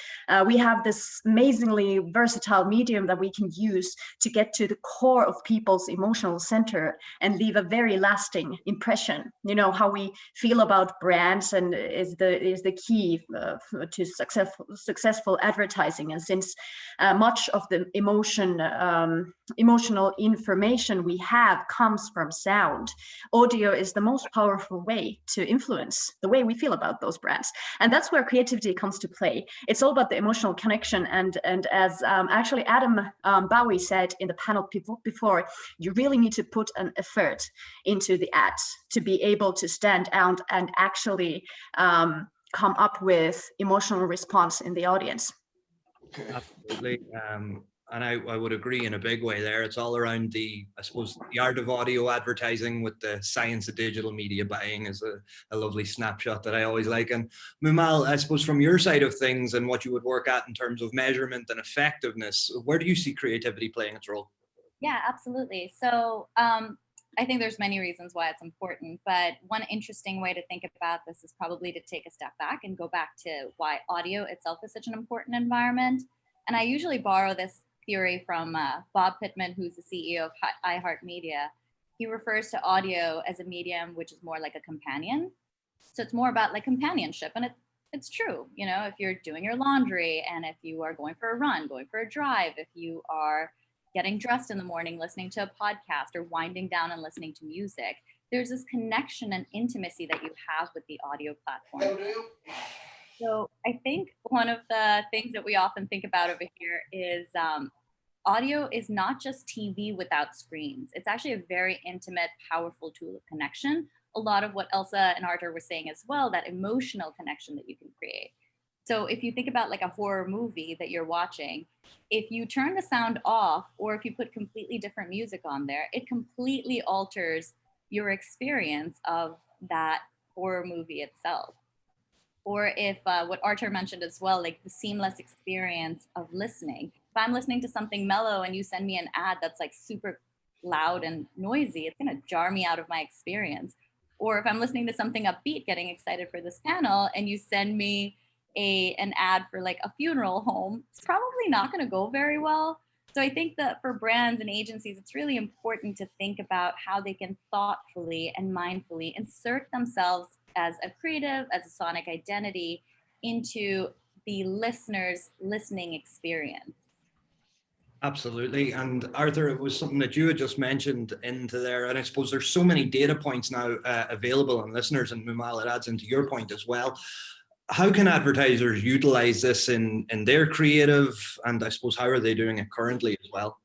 We have this amazingly versatile medium that we can use to get to the core of people's emotional center and leave a very lasting impression. You know, how we feel about brands and is the key to successful advertising. And since much of the emotion emotional information we have comes from sound. Audio is the most powerful way to influence the way we feel about those brands. And that's where creativity comes to play. It's all about the emotional connection. And as actually Adam Bowie said in the panel before, you really need to put an effort into the ads to be able to stand out and actually come up with emotional response in the audience. Absolutely. And I would agree in a big way there. It's all around the, I suppose, the art of audio advertising with the science of digital media buying is a lovely snapshot that I always like. And Mumal, I suppose from your side of things and what you would work at in terms of measurement and effectiveness, where do you see creativity playing its role? Yeah, absolutely. So I think there's many reasons why it's important, but one interesting way to think about this is probably to take a step back and go back to why audio itself is such an important environment. And I usually borrow this theory from Bob Pittman, who's the CEO of iHeartMedia. He refers to audio as a medium which is more like a companion. So it's more about like companionship, and it's true. You know, if you're doing your laundry, and if you are going for a run, going for a drive, if you are getting dressed in the morning, listening to a podcast, or winding down and listening to music, there's this connection and intimacy that you have with the audio platform. So I think one of the things that we often think about over here is audio is not just TV without screens. It's actually a very intimate, powerful tool of connection. A lot of what Elsa and Arthur were saying as well, that emotional connection that you can create. So if you think about like a horror movie that you're watching, if you turn the sound off or if you put completely different music on there, it completely alters your experience of that horror movie itself. Or if what Arthur mentioned as well, like the seamless experience of listening. If I'm listening to something mellow and you send me an ad that's like super loud and noisy, it's gonna jar me out of my experience. Or if I'm listening to something upbeat, getting excited for this panel, and you send me an ad for like a funeral home, it's probably not going to go very well. So I think that for brands and agencies, it's really important to think about how they can thoughtfully and mindfully insert themselves as a creative, as a sonic identity into the listener's listening experience. Absolutely. And Arthur, it was something that you had just mentioned into there. And I suppose there's so many data points now available on listeners, and Mumal, it adds into your point as well. How can advertisers utilize this in their creative, and I suppose how are they doing it currently as well?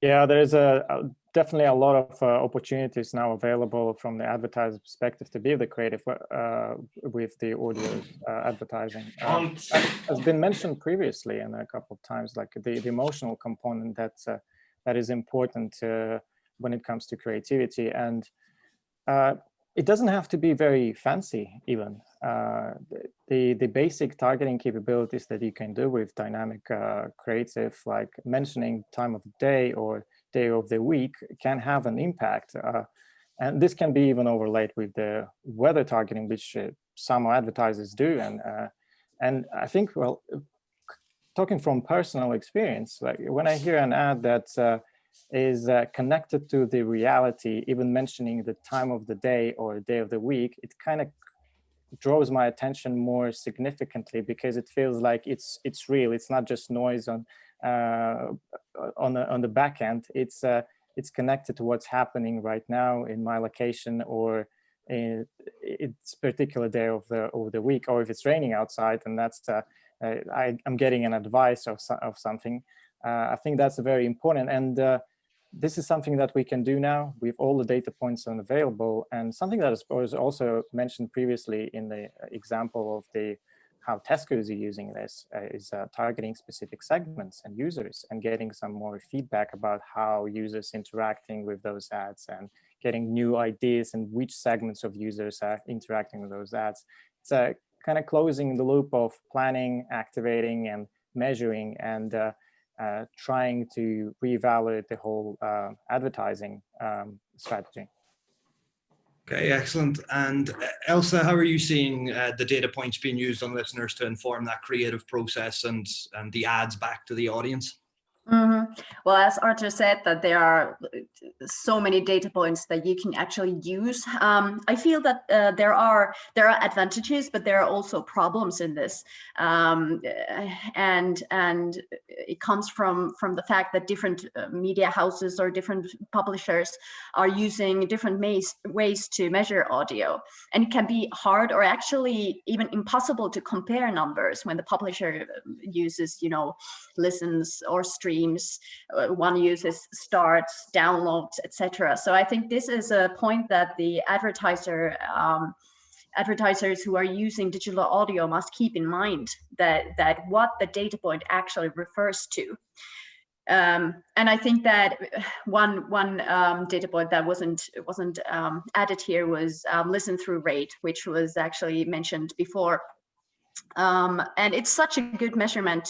Yeah, there is definitely a lot of opportunities now available from the advertiser perspective to be the creative with the audio advertising. Has been mentioned previously and a couple of times, like the emotional component that is important when it comes to creativity. And it doesn't have to be very fancy even. The basic targeting capabilities that you can do with dynamic creative, like mentioning time of the day or day of the week, can have an impact. And this can be even overlaid with the weather targeting, which some advertisers do. And I think, well, talking from personal experience, like when I hear an ad that is connected to the reality, even mentioning the time of the day or day of the week, it kind of draws my attention more significantly, because it feels like it's real. It's not just noise on the back end. It's connected to what's happening right now in my location, or in its particular day of the week, or if it's raining outside, and that's I'm getting an advice of something. I think that's very important, and this is something that we can do now with all the data points available, and something that was also mentioned previously in the example of how Tesco is using this is targeting specific segments and users, and getting some more feedback about how users interacting with those ads, and getting new ideas and which segments of users are interacting with those ads. It's kind of closing the loop of planning, activating, and measuring, and trying to reevaluate the whole advertising strategy. Okay, excellent. And Elsa, how are you seeing the data points being used on listeners to inform that creative process and the ads back to the audience? Mm-hmm. Well, as Arthur said, that there are so many data points that you can actually use. I feel that there are advantages, but there are also problems in this. And it comes from the fact that different media houses or different publishers are using different ways to measure audio, and it can be hard or actually even impossible to compare numbers when the publisher uses, you know, listens or streams, one uses starts, downloads, etc. So I think this is a point that the advertisers who are using digital audio must keep in mind, that what the data point actually refers to. And I think that one data point that wasn't added here was listen through rate, which was actually mentioned before. And it's such a good measurement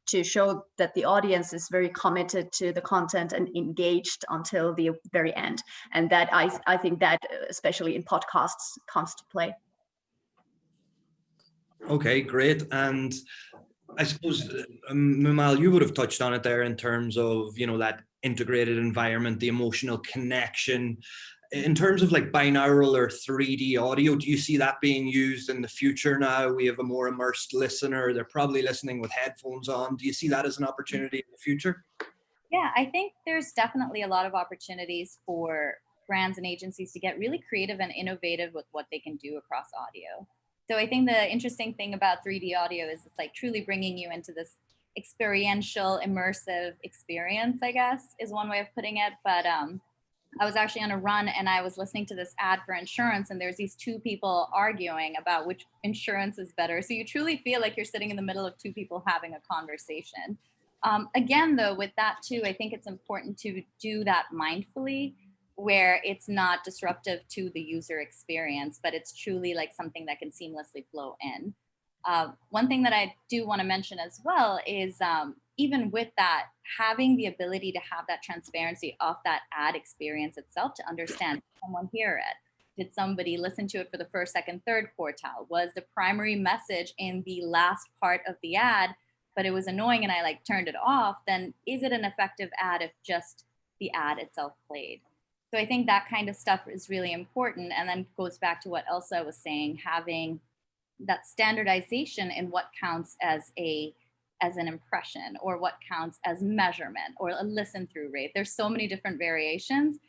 to show that the audience is very committed to the content and engaged until the very end. And that I think that especially in podcasts comes to play. Okay, great. And I suppose, Mumal, you would have touched on it there in terms of, you know, that integrated environment, the emotional connection. In terms of like binaural or 3D audio, do you see that being used in the future now? We have a more immersed listener. They're probably listening with headphones on. Do you see that as an opportunity in the future? Yeah, I think there's definitely a lot of opportunities for brands and agencies to get really creative and innovative with what they can do across audio. So I think the interesting thing about 3D audio is it's like truly bringing you into this experiential, immersive experience, I guess, is one way of putting it. But I was actually on a run and I was listening to this ad for insurance, and there's these two people arguing about which insurance is better. So you truly feel like you're sitting in the middle of two people having a conversation. Again, though, with that too, I think it's important to do that mindfully, where it's not disruptive to the user experience, but it's truly like something that can seamlessly flow in. One thing that I do want to mention as well is even with that, having the ability to have that transparency of that ad experience itself, to understand, did someone hear it? Did somebody listen to it for the first, second, third quartile? Was the primary message in the last part of the ad, but it was annoying and I like turned it off? Then is it an effective ad if just the ad itself played? So I think that kind of stuff is really important, and then goes back to what Elsa was saying, having that standardization in what counts as an impression, or what counts as measurement, or a listen through rate. There's so many different variations,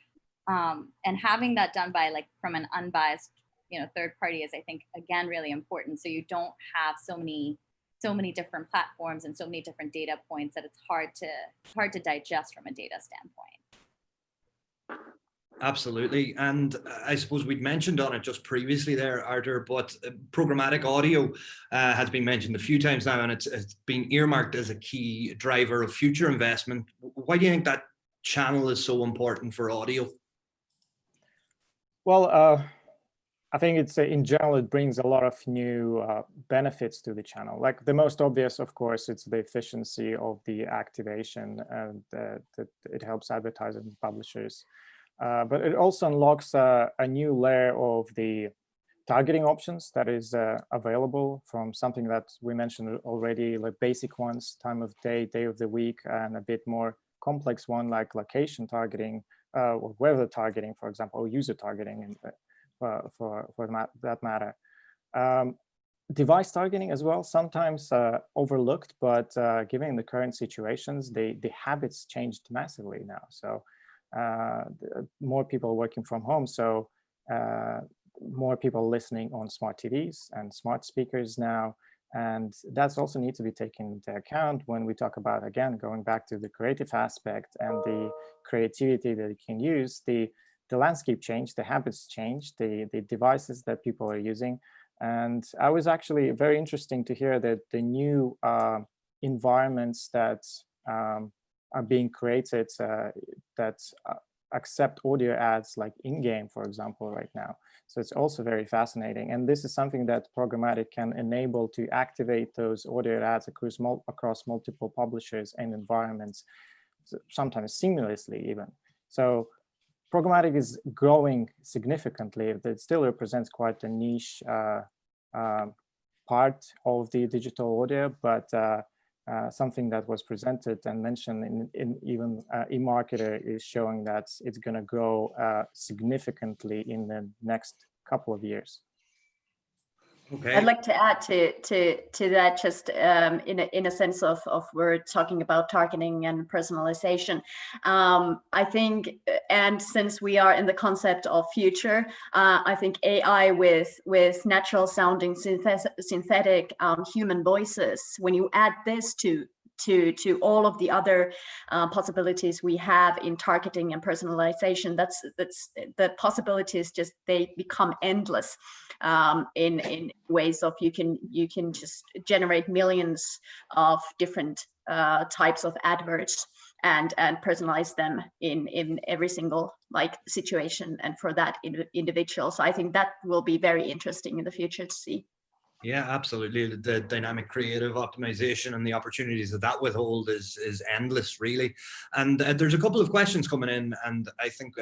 and having that done by like from an unbiased, you know, third party is, I think, again, really important. So you don't have so many different platforms and so many different data points that it's hard to digest from a data standpoint. Absolutely. And I suppose we'd mentioned on it just previously there, Arthur, but programmatic audio has been mentioned a few times now, and it's been earmarked as a key driver of future investment. Why do you think that channel is so important for audio? Well, I think it's in general, it brings a lot of new benefits to the channel. Like the most obvious, of course, it's the efficiency of the activation, and that it helps advertisers and publishers. But it also unlocks a new layer of the targeting options that is available from something that we mentioned already, like basic ones, time of day, day of the week, and a bit more complex one like location targeting, or weather targeting, for example, or user targeting for that matter. Device targeting as well, sometimes overlooked, but given the current situations, the habits changed massively now. So more people working from home, so more people listening on smart TVs and smart speakers now, and that's also needs to be taken into account when we talk about, again, going back to the creative aspect and the creativity that you can use. The landscape changed, the habits changed, the devices that people are using, and I was actually very interesting to hear that the new environments that are being created that accept audio ads like in-game, for example, right now. So it's also very fascinating. And this is something that programmatic can enable to activate those audio ads across multiple publishers and environments, sometimes seamlessly even. So programmatic is growing significantly. It still represents quite a niche part of the digital audio, but something that was presented and mentioned in even eMarketer is showing that it's going to grow significantly in the next couple of years. Okay. I'd like to add to that, just in a sense of we're talking about targeting and personalization. I think, and since we are in the concept of future, I think AI with natural sounding synthetic human voices, when you add this to all of the other possibilities we have in targeting and personalization, that's the possibilities, just they become endless, in ways of you can just generate millions of different types of adverts and personalize them in every single like situation and for that individual. So I think that will be very interesting in the future to see. Yeah, absolutely. The dynamic creative optimization and the opportunities that would hold is endless, really. And there's a couple of questions coming in, and I think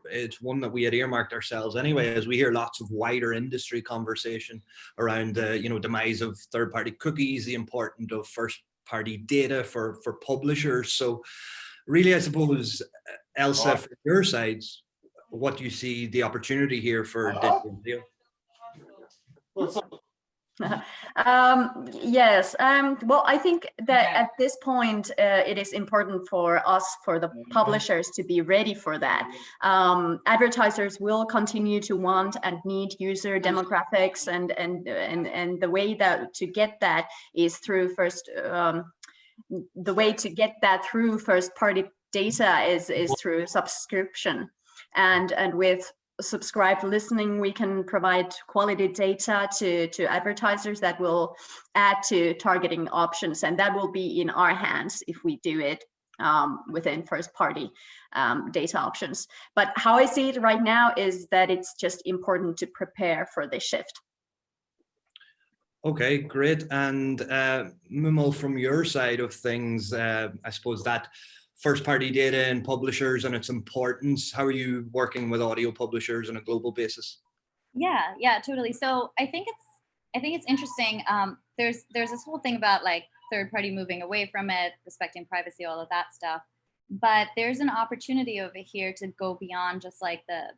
it's one that we had earmarked ourselves anyway, as we hear lots of wider industry conversation around the demise of third-party cookies, the importance of first-party data for publishers. So really, I suppose, Elsa, from your sides, what do you see the opportunity here for digital video? Yes. Well, I think that at this point, it is important for us, for the publishers, to be ready for that. Advertisers will continue to want and need user demographics, and the way that to get that is through first-party data is through subscription, and with subscribed listening, we can provide quality data to advertisers that will add to targeting options, and that will be in our hands if we do it within first-party data options. But how I see it right now is that it's just important to prepare for this shift. Okay, great. And Mumal, from your side of things, I suppose that first-party data and publishers and its importance, how are you working with audio publishers on a global basis? Yeah, totally. So I think it's interesting. There's this whole thing about like third-party moving away from it, respecting privacy, all of that stuff. But there's an opportunity over here to go beyond just like the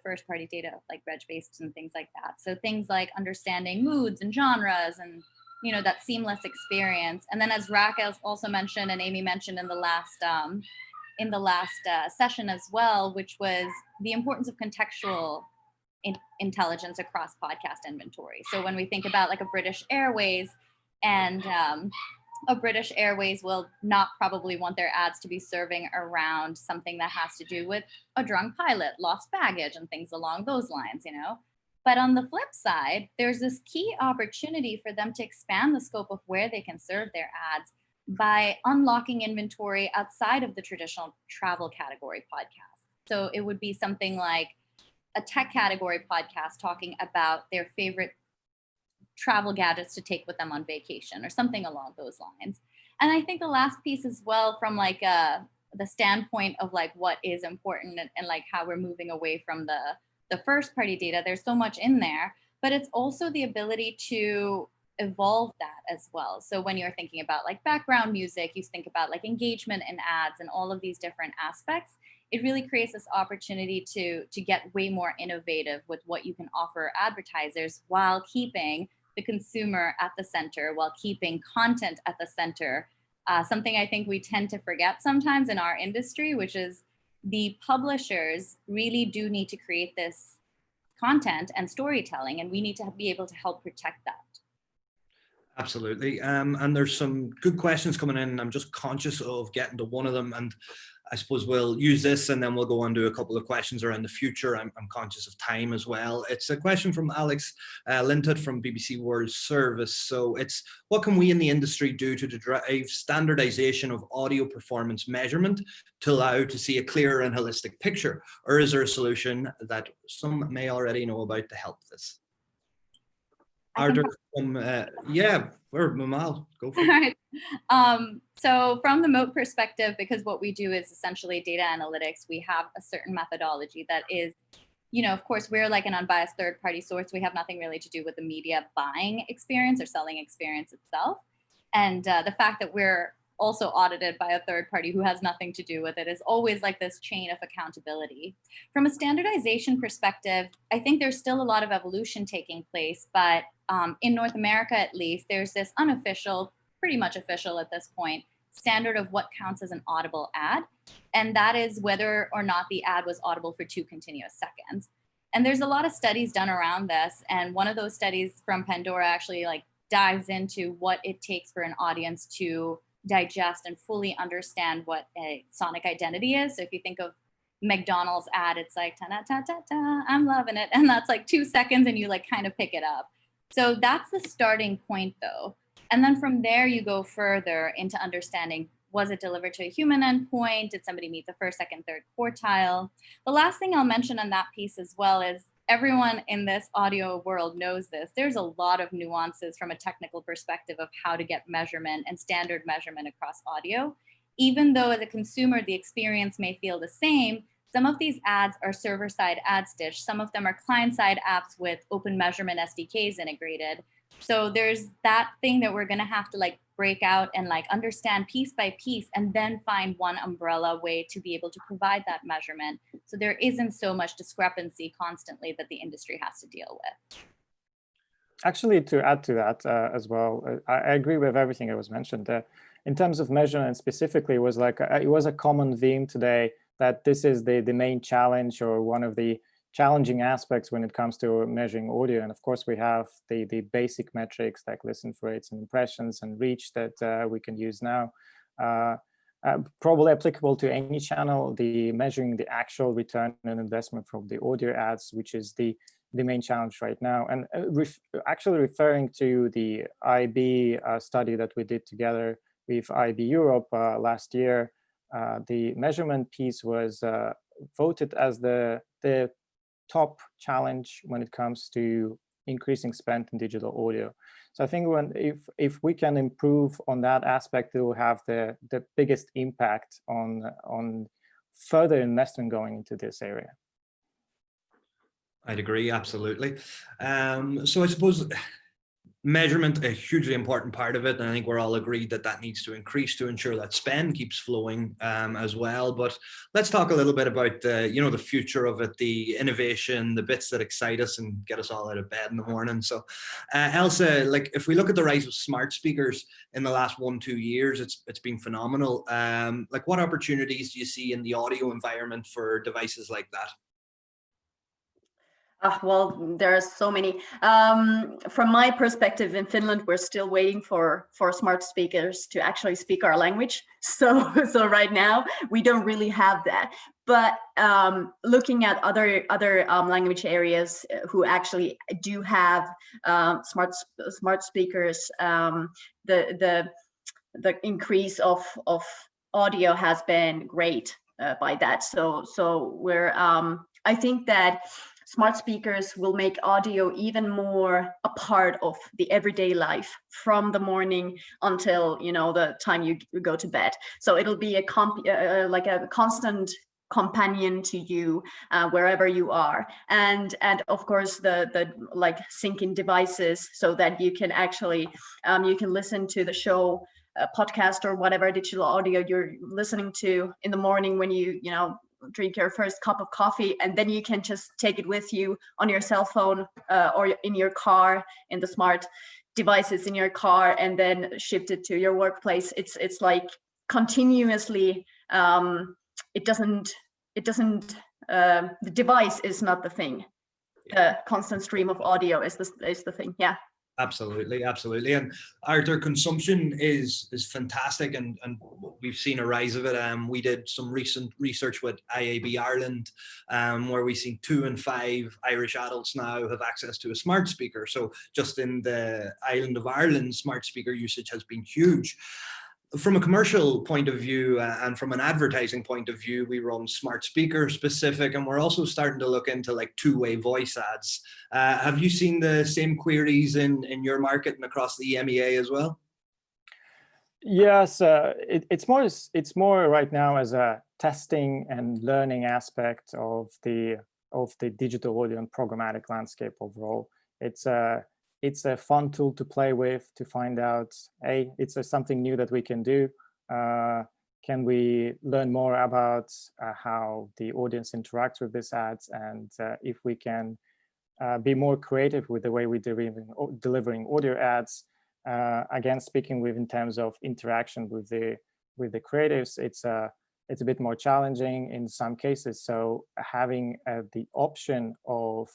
first-party data, like reg-based and things like that. So things like understanding moods and genres and that seamless experience. And then as Raquel also mentioned and Amy mentioned in the last session as well, which was the importance of contextual intelligence across podcast inventory. So when we think about like a British Airways, and a British Airways will not probably want their ads to be serving around something that has to do with a drunk pilot, lost baggage, and things along those lines, But on the flip side, there's this key opportunity for them to expand the scope of where they can serve their ads by unlocking inventory outside of the traditional travel category podcast. So it would be something like a tech category podcast talking about their favorite travel gadgets to take with them on vacation or something along those lines. And I think the last piece as well, from like the standpoint of like what is important and like how we're moving away from the first party data, there's so much in there, but it's also the ability to evolve that as well. So when you're thinking about like background music, you think about like engagement in ads and all of these different aspects, it really creates this opportunity to get way more innovative with what you can offer advertisers while keeping the consumer at the center, while keeping content at the center. Something I think we tend to forget sometimes in our industry, which is the publishers really do need to create this content and storytelling, and we need to be able to help protect that. Absolutely. And there's some good questions coming in. I'm just conscious of getting to one of them, and I suppose we'll use this and then we'll go on to a couple of questions around the future. I'm conscious of time as well. It's a question from Alex Lintott from BBC World Service. So it's, what can we in the industry do to drive standardization of audio performance measurement to allow to see a clearer and holistic picture? Or is there a solution that some may already know about to help this? Are there some, or Mumal, go for it. All right. So from the Moat perspective, because what we do is essentially data analytics, we have a certain methodology that is, of course, we're like an unbiased third-party source. We have nothing really to do with the media buying experience or selling experience itself. And the fact that we're also audited by a third party who has nothing to do with it. Is always like this chain of accountability. From a standardization perspective, I think there's still a lot of evolution taking place, but in North America at least, there's this unofficial, pretty much official at this point, standard of what counts as an audible ad. And that is whether or not the ad was audible for 2 continuous seconds. And there's a lot of studies done around this. And one of those studies from Pandora actually like dives into what it takes for an audience to digest and fully understand what a sonic identity is. So if you think of McDonald's ad, it's like, ta-ta-ta-ta-ta, I'm loving it. And that's like 2 seconds and you like kind of pick it up. So that's the starting point though. And then from there, you go further into understanding, was it delivered to a human endpoint? Did somebody meet the first, second, third quartile? The last thing I'll mention on that piece as well is everyone in this audio world knows this. There's a lot of nuances from a technical perspective of how to get measurement and standard measurement across audio. Even though as a consumer, the experience may feel the same, some of these ads are server-side ad stitched. Some of them are client-side apps with open measurement SDKs integrated. So there's that thing that we're going to have to like break out and like understand piece by piece and then find one umbrella way to be able to provide that measurement. So there isn't so much discrepancy constantly that the industry has to deal with. Actually, to add to that as well, I agree with everything that was mentioned there. In terms of measurement specifically, it was like it was a common theme today that this is the main challenge or one of the challenging aspects when it comes to measuring audio. And of course, we have the basic metrics like listen rates and impressions and reach that we can use now. Probably applicable to any channel, the measuring the actual return on investment from the audio ads, which is the main challenge right now. And actually referring to the IAB study that we did together with IAB Europe last year, the measurement piece was voted as the top challenge when it comes to increasing spend in digital audio. So I think if we can improve on that aspect, it will have the biggest impact on further investment going into this area. I'd agree, absolutely. So I suppose measurement, a hugely important part of it, and I think we're all agreed that that needs to increase to ensure that spend keeps flowing as well. But let's talk a little bit about the future of it, the innovation, the bits that excite us and get us all out of bed in the morning. So Elsa, like if we look at the rise of smart speakers in the last 1-2 years, it's been phenomenal. Like what opportunities do you see in the audio environment for devices like that? Well, there are so many. From my perspective, in Finland, we're still waiting for smart speakers to actually speak our language. So right now, we don't really have that. But looking at other language areas who actually do have smart speakers, the increase of audio has been great by that. So we're I think that smart speakers will make audio even more a part of the everyday life from the morning until the time you go to bed. So it'll be like a constant companion to you wherever you are, and of course the like syncing devices so that you can actually you can listen to the show, podcast or whatever digital audio you're listening to in the morning when you drink your first cup of coffee, and then you can just take it with you on your cell phone or in your car, in the smart devices in your car, and then shift it to your workplace. It's like continuously. It doesn't. The device is not the thing. The constant stream of audio is the thing. Yeah. Absolutely, absolutely. And their consumption is fantastic, and we've seen a rise of it. We did some recent research with IAB Ireland, where we've seen 2 in 5 Irish adults now have access to a smart speaker. So just in the island of Ireland, smart speaker usage has been huge. From a commercial point of view and from an advertising point of view, we run smart speaker specific, and we're also starting to look into like two-way voice ads. Have you seen the same queries in your market and across the EMEA as well? Yes, it's more right now as a testing and learning aspect of the digital audio and programmatic landscape overall. It's a fun tool to play with, to find out, hey, it's something new that we can do. Can we learn more about how the audience interacts with these ads, and if we can be more creative with the way we're delivering audio ads? Again, speaking with in terms of interaction with the creatives, it's a bit more challenging in some cases. So having the option of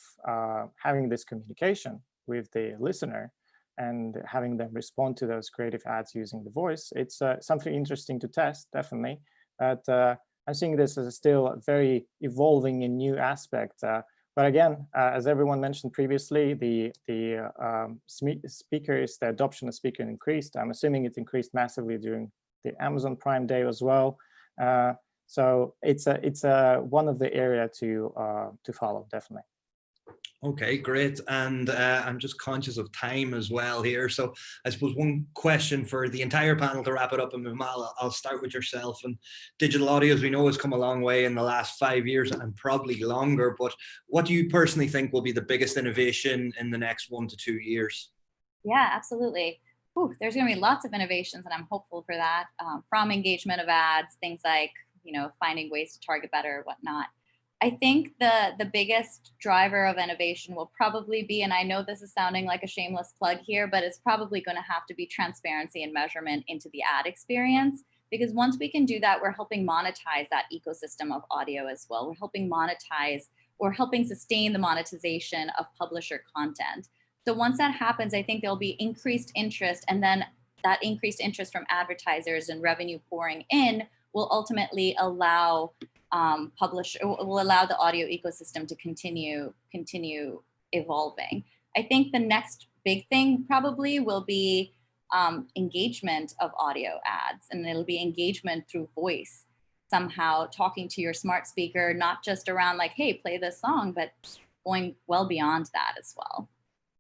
having this communication with the listener and having them respond to those creative ads using the voice, it's something interesting to test, definitely. But I'm seeing this as still a very evolving and new aspect. But again, as everyone mentioned previously, the adoption of speaker increased. I'm assuming it increased massively during the Amazon Prime Day as well. So it's one of the area to follow, definitely. Okay, great. And I'm just conscious of time as well here. So I suppose one question for the entire panel to wrap it up, and Mimal, I'll start with yourself. And digital audio, as we know, has come a long way in the last 5 years and probably longer. But what do you personally think will be the biggest innovation in the next 1 to 2 years? Yeah, absolutely. There's going to be lots of innovations, and I'm hopeful for that. From engagement of ads, things like, finding ways to target better, whatnot. I think the biggest driver of innovation will probably be, and I know this is sounding like a shameless plug here, but it's probably going to have to be transparency and measurement into the ad experience. Because once we can do that, we're helping monetize that ecosystem of audio as well. We're helping monetize or helping sustain the monetization of publisher content. So once that happens, I think there'll be increased interest, and then that increased interest from advertisers and revenue pouring in will ultimately allow will allow the audio ecosystem to continue evolving. I think the next big thing probably will be engagement of audio ads, and it'll be engagement through voice, somehow talking to your smart speaker, not just around like, hey, play this song, but going well beyond that as well.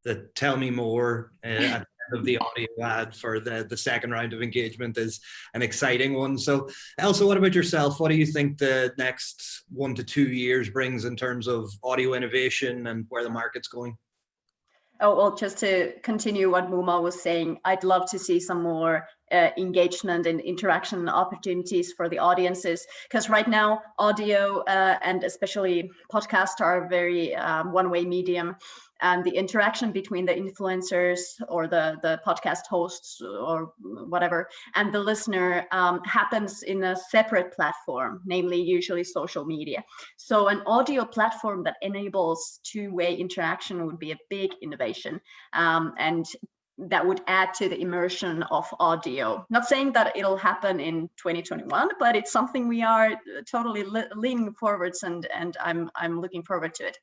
The tell me more at the end of the audio ad for the second round of engagement is an exciting one. So Elsa, what about yourself? What do you think the next 1 to 2 years brings in terms of audio innovation and where the market's going? Oh, well, just to continue what Muma was saying, I'd love to see some more engagement and interaction opportunities for the audiences, because right now audio and especially podcasts are a very one-way medium, and the interaction between the influencers or the podcast hosts or whatever and the listener happens in a separate platform, namely usually social media. So an audio platform that enables two-way interaction would be a big innovation, and that would add to the immersion of audio. Not saying that it'll happen in 2021, but it's something we are totally leaning forwards, and I'm looking forward to it.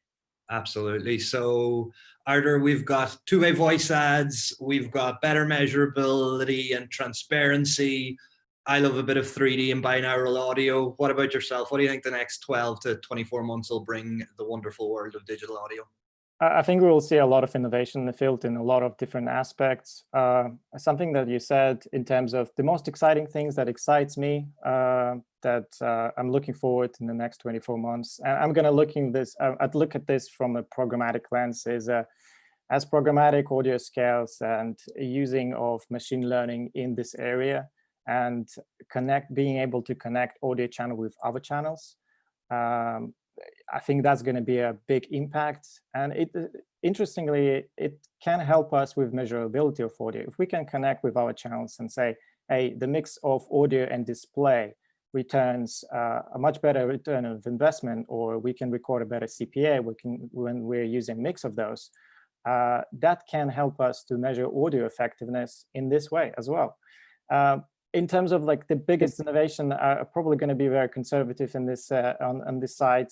Absolutely. So Arthur, we've got two-way voice ads, we've got better measurability and transparency. I love a bit of 3D and binaural audio. What about yourself? What do you think the next 12 to 24 months will bring the wonderful world of digital audio? I think we will see a lot of innovation in the field in a lot of different aspects. Something that you said in terms of the most exciting things that excites me, that I'm looking forward in the next 24 months. And I'm going to look at this from a programmatic lens, is as programmatic audio scales and using of machine learning in this area, and being able to connect audio channel with other channels. I think that's going to be a big impact. And interestingly, it can help us with measurability of audio. If we can connect with our channels and say, hey, the mix of audio and display returns a much better return of investment, or we can record a better CPA when we're using a mix of those, that can help us to measure audio effectiveness in this way as well. In terms of like the biggest innovation, I'm probably going to be very conservative in this on this side.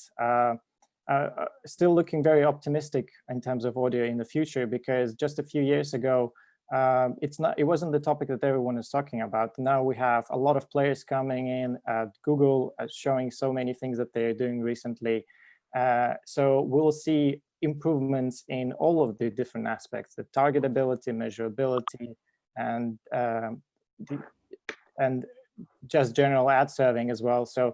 Still looking very optimistic in terms of audio in the future, because just a few years ago, it wasn't the topic that everyone is talking about. Now we have a lot of players coming in. Google showing so many things that they're doing recently. So we'll see improvements in all of the different aspects: the targetability, measurability, and just general ad serving as well. So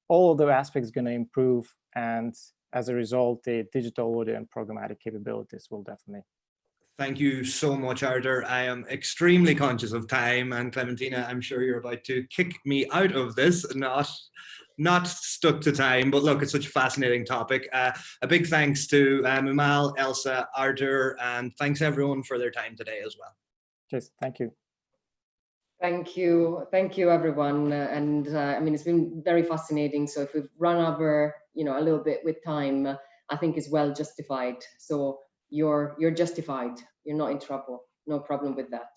all of the aspects going to improve, and as a result, the digital audio and programmatic capabilities will definitely. Thank you so much, Arthur. I am extremely conscious of time, and Clementina, I'm sure you're about to kick me out of this, not stuck to time, but look, it's such a fascinating topic. A big thanks to Mimal, Elsa, Arthur, and thanks everyone for their time today as well. Cheers, thank you. Thank you, everyone. I mean, it's been very fascinating. So if we've run over, a little bit with time, I think is well justified. So you're justified. You're not in trouble. No problem with that.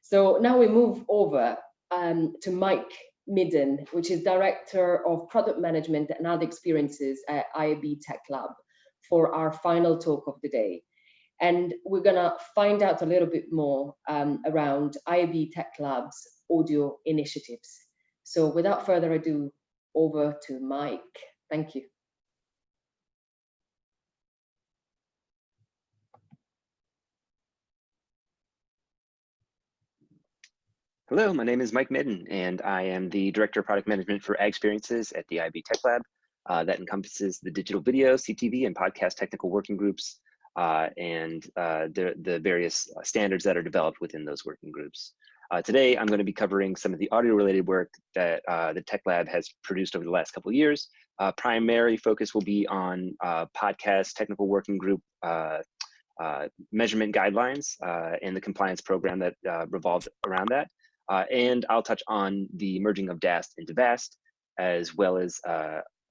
So now we move over to Mike Midden, which is Director of Product Management and Ad Experiences at IAB Tech Lab, for our final talk of the day. And we're gonna find out a little bit more around IAB Tech Lab's audio initiatives. So without further ado, over to Mike. Thank you. Hello, my name is Mike Midden, and I am the Director of Product Management for Ad Experiences at the IAB Tech Lab. That encompasses the digital video, CTV, and podcast technical working groups, and the various standards that are developed within those working groups. Today, I'm going to be covering some of the audio-related work that the Tech Lab has produced over the last couple of years. Primary focus will be on podcast technical working group measurement guidelines and the compliance program that revolves around that. And I'll touch on the merging of DAST into VAST, as well as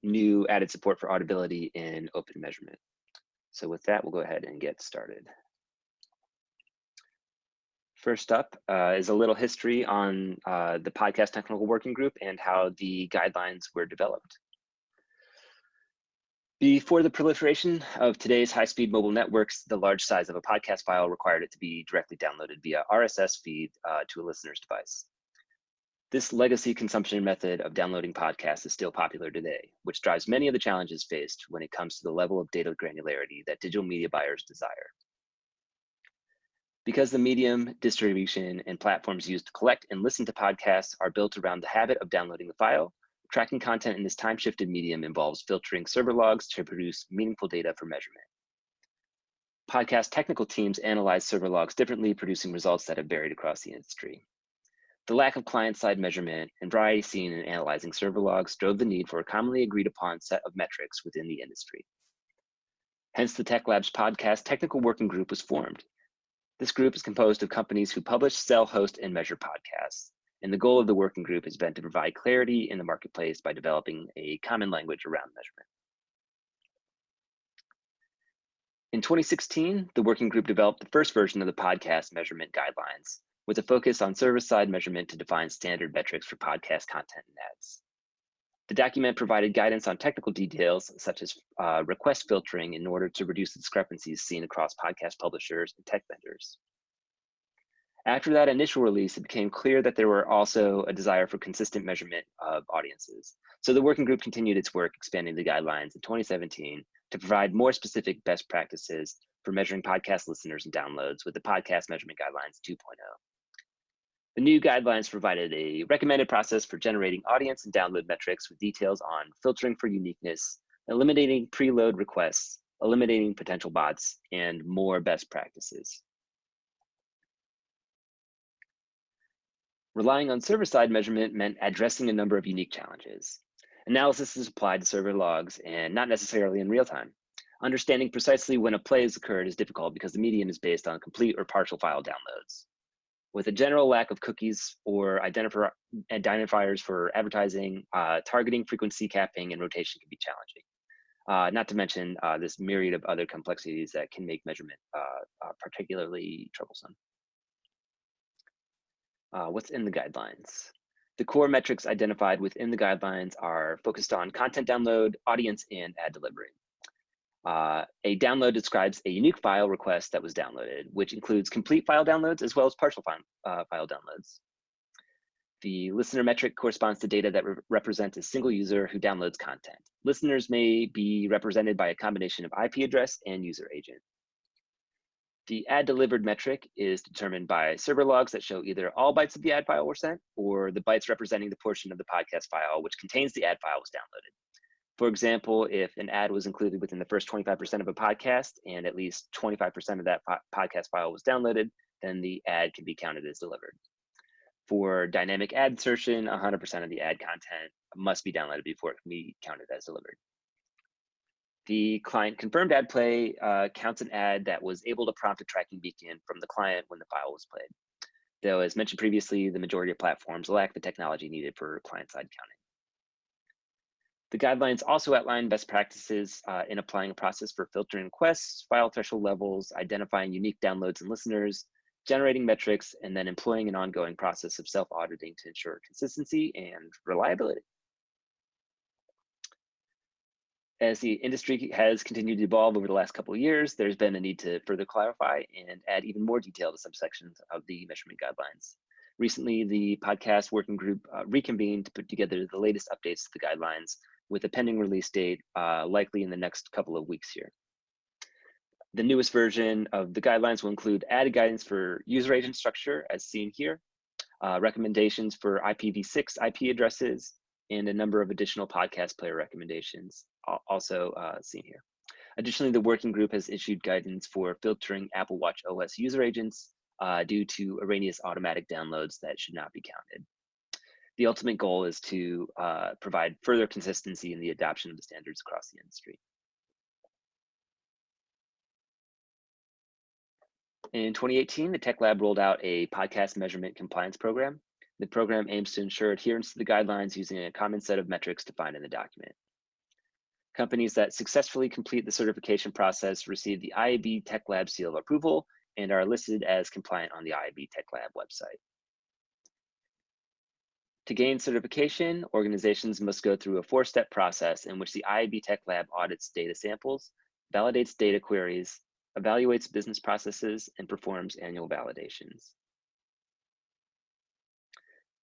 new added support for audibility in open measurement. So with that, we'll go ahead and get started. First up is a little history on the Podcast Technical Working Group and how the guidelines were developed. Before the proliferation of today's high-speed mobile networks, the large size of a podcast file required it to be directly downloaded via RSS feed to a listener's device. This legacy consumption method of downloading podcasts is still popular today, which drives many of the challenges faced when it comes to the level of data granularity that digital media buyers desire. Because the medium, distribution, and platforms used to collect and listen to podcasts are built around the habit of downloading the file, tracking content in this time-shifted medium involves filtering server logs to produce meaningful data for measurement. Podcast technical teams analyze server logs differently, producing results that have varied across the industry. The lack of client-side measurement and variety seen in analyzing server logs drove the need for a commonly agreed-upon set of metrics within the industry. Hence, the Tech Lab's Podcast Technical Working Group was formed. This group is composed of companies who publish, sell, host, and measure podcasts. And the goal of the working group has been to provide clarity in the marketplace by developing a common language around measurement. In 2016, the working group developed the first version of the podcast measurement guidelines, with a focus on service-side measurement to define standard metrics for podcast content and ads. The document provided guidance on technical details, such as request filtering, in order to reduce the discrepancies seen across podcast publishers and tech vendors. After that initial release, it became clear that there were also a desire for consistent measurement of audiences. So the working group continued its work expanding the guidelines in 2017 to provide more specific best practices for measuring podcast listeners and downloads with the Podcast Measurement Guidelines 2.0. The new guidelines provided a recommended process for generating audience and download metrics with details on filtering for uniqueness, eliminating preload requests, eliminating potential bots, and more best practices. Relying on server-side measurement meant addressing a number of unique challenges. Analysis is applied to server logs and not necessarily in real time. Understanding precisely when a play has occurred is difficult because the medium is based on complete or partial file downloads. With a general lack of cookies or identifiers for advertising, targeting, frequency capping, and rotation can be challenging. Not to mention this myriad of other complexities that can make measurement particularly troublesome. What's in the guidelines? The core metrics identified within the guidelines are focused on content download, audience, and ad delivery. A download describes a unique file request that was downloaded, which includes complete file downloads as well as partial file downloads. The listener metric corresponds to data that represents a single user who downloads content. Listeners may be represented by a combination of IP address and user agent. The ad delivered metric is determined by server logs that show either all bytes of the ad file were sent or the bytes representing the portion of the podcast file which contains the ad file was downloaded. For example, if an ad was included within the first 25% of a podcast and at least 25% of that podcast file was downloaded, then the ad can be counted as delivered. For dynamic ad insertion, 100% of the ad content must be downloaded before it can be counted as delivered. The client confirmed ad play counts an ad that was able to prompt a tracking beacon from the client when the file was played. Though, as mentioned previously, the majority of platforms lack the technology needed for client-side counting. The guidelines also outline best practices in applying a process for filtering requests, file threshold levels, identifying unique downloads and listeners, generating metrics, and then employing an ongoing process of self-auditing to ensure consistency and reliability. As the industry has continued to evolve over the last couple of years, there's been a need to further clarify and add even more detail to subsections of the measurement guidelines. Recently, the podcast working group reconvened to put together the latest updates to the guidelines with a pending release date likely in the next couple of weeks here. The newest version of the guidelines will include added guidance for user agent structure as seen here, recommendations for IPv6 IP addresses, and a number of additional podcast player recommendations also seen here. Additionally, the working group has issued guidance for filtering Apple Watch OS user agents due to erroneous automatic downloads that should not be counted. The ultimate goal is to provide further consistency in the adoption of the standards across the industry. In 2018, the Tech Lab rolled out a podcast measurement compliance program. The program aims to ensure adherence to the guidelines using a common set of metrics defined in the document. Companies that successfully complete the certification process receive the IAB Tech Lab seal of approval and are listed as compliant on the IAB Tech Lab website. To gain certification, organizations must go through a 4-step process in which the IAB Tech Lab audits data samples, validates data queries, evaluates business processes, and performs annual validations.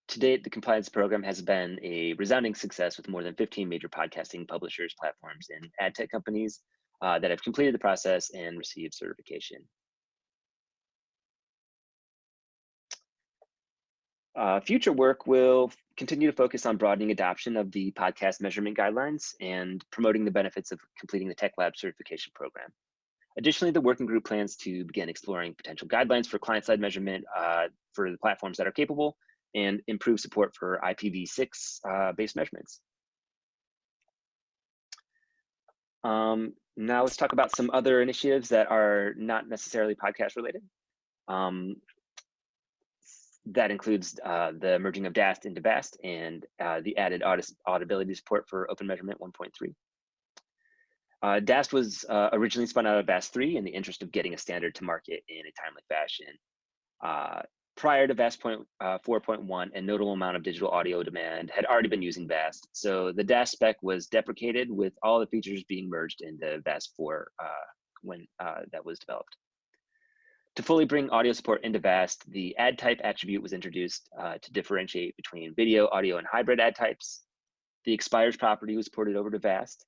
To date, the compliance program has been a resounding success with more than 15 major podcasting publishers, platforms, and ad tech companies that have completed the process and received certification. Future work will continue to focus on broadening adoption of the podcast measurement guidelines and promoting the benefits of completing the Tech Lab certification program. Additionally, the working group plans to begin exploring potential guidelines for client-side measurement for the platforms that are capable and improve support for IPv6 based measurements. Now let's talk about some other initiatives that are not necessarily podcast related. That includes the merging of DAST into VAST and the added audibility support for Open Measurement 1.3. DAST was originally spun out of VAST 3 in the interest of getting a standard to market in a timely fashion. Prior to VAST 4.1, a notable amount of digital audio demand had already been using VAST, so the DAST spec was deprecated with all the features being merged into VAST 4 when that was developed. To fully bring audio support into VAST, the ad type attribute was introduced to differentiate between video, audio, and hybrid ad types. The expires property was ported over to VAST,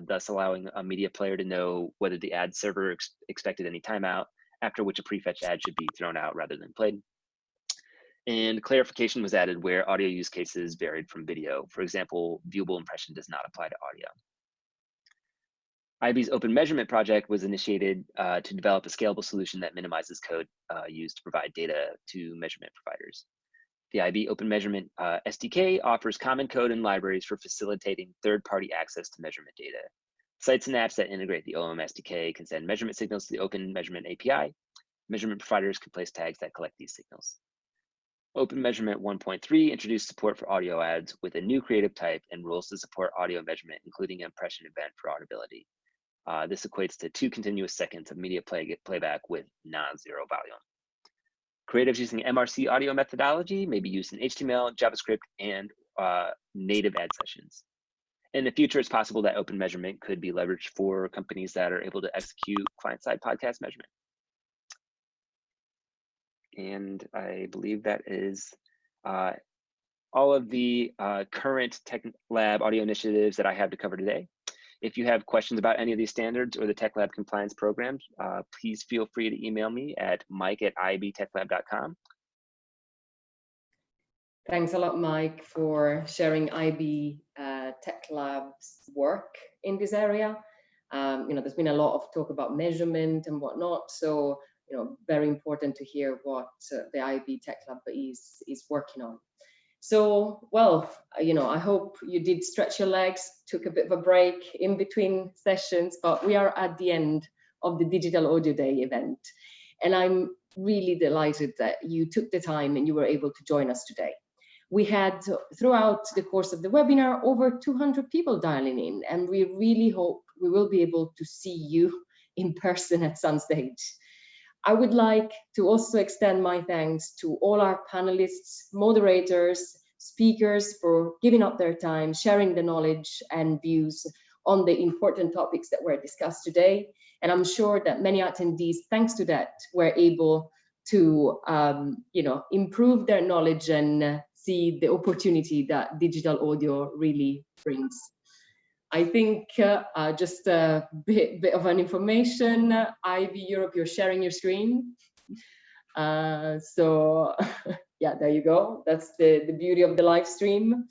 thus allowing a media player to know whether the ad server expected any timeout, after which a prefetched ad should be thrown out rather than played. And clarification was added where audio use cases varied from video. For example, viewable impression does not apply to audio. IAB's Open Measurement project was initiated to develop a scalable solution that minimizes code used to provide data to measurement providers. The IAB Open Measurement SDK offers common code and libraries for facilitating third-party access to measurement data. Sites and apps that integrate the OM SDK can send measurement signals to the Open Measurement API. Measurement providers can place tags that collect these signals. Open Measurement 1.3 introduced support for audio ads with a new creative type and rules to support audio measurement, including an impression event for audibility. This equates to 2 continuous seconds of media playback with non-zero volume. Creatives using MRC audio methodology may be used in HTML, JavaScript, and native ad sessions. In the future, it's possible that Open Measurement could be leveraged for companies that are able to execute client-side podcast measurement. And I believe that is all of the current Tech Lab audio initiatives that I have to cover today. If you have questions about any of these standards or the Tech Lab compliance programs, please feel free to email me at mike@iabtechlab.com. Thanks a lot, Mike, for sharing IAB tech labs work in this area. There's been a lot of talk about measurement and whatnot, so very important to hear what the IAB Tech Lab is working on. So, well, I hope you did stretch your legs, took a bit of a break in between sessions, but we are at the end of the Digital Audio Day event. And I'm really delighted that you took the time and you were able to join us today. We had, throughout the course of the webinar, over 200 people dialing in, and we really hope we will be able to see you in person at some stage. I would like to also extend my thanks to all our panelists, moderators, speakers for giving up their time, sharing the knowledge and views on the important topics that were discussed today. And I'm sure that many attendees, thanks to that, were able to improve their knowledge and see the opportunity that digital audio really brings. I think just a bit of an information, IAB Europe, you're sharing your screen. So yeah, there you go. That's the beauty of the live stream.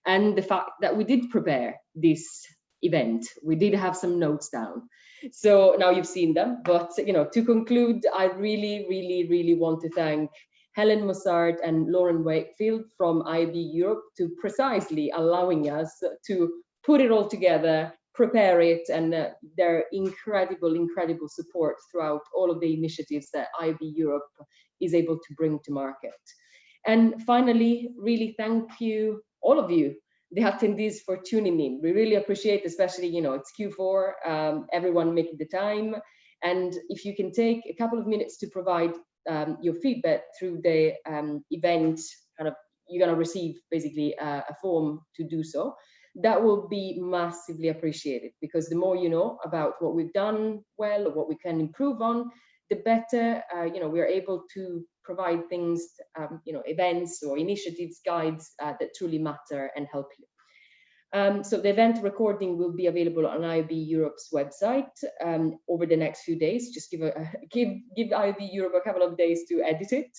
And the fact that we did prepare this event. We did have some notes down. So now you've seen them, but to conclude, I really want to thank Helen Mossard and Lauren Wakefield from IAB Europe to precisely allowing us to put it all together, prepare it, and their incredible support throughout all of the initiatives that IAB Europe is able to bring to market. And finally, really thank you, all of you, the attendees, for tuning in. We really appreciate, especially, it's Q4, everyone making the time. And if you can take a couple of minutes to provide your feedback through the event, you're gonna receive basically a form to do so. That will be massively appreciated, because the more you know about what we've done well or what we can improve on, the better we are able to provide things, events or initiatives, guides that truly matter and help you. So the event recording will be available on IAB Europe's website over the next few days. Just give IAB Europe a couple of days to edit it.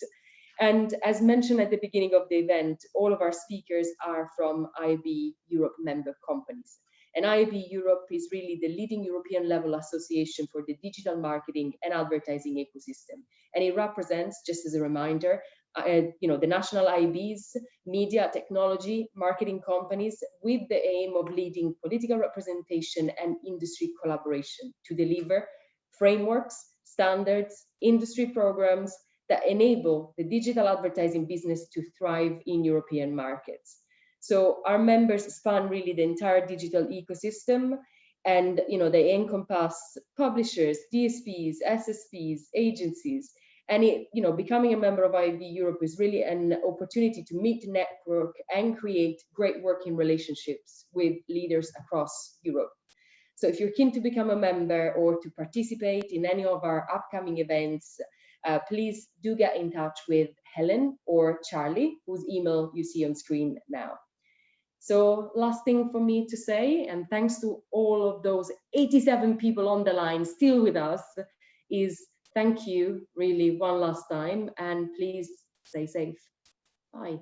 And as mentioned at the beginning of the event, all of our speakers are from IAB Europe member companies. And IAB Europe is really the leading European level association for the digital marketing and advertising ecosystem. And it represents, just as a reminder, the national IABs, media, technology, marketing companies, with the aim of leading political representation and industry collaboration to deliver frameworks, standards, industry programs that enable the digital advertising business to thrive in European markets. So our members span really the entire digital ecosystem, and they encompass publishers, DSPs, SSPs, agencies, and becoming a member of IAB Europe is really an opportunity to meet, network, and create great working relationships with leaders across Europe. So if you're keen to become a member or to participate in any of our upcoming events, please do get in touch with Helen or Charlie, whose email you see on screen now. So last thing for me to say, and thanks to all of those 87 people on the line still with us, is thank you really one last time, and please stay safe. Bye.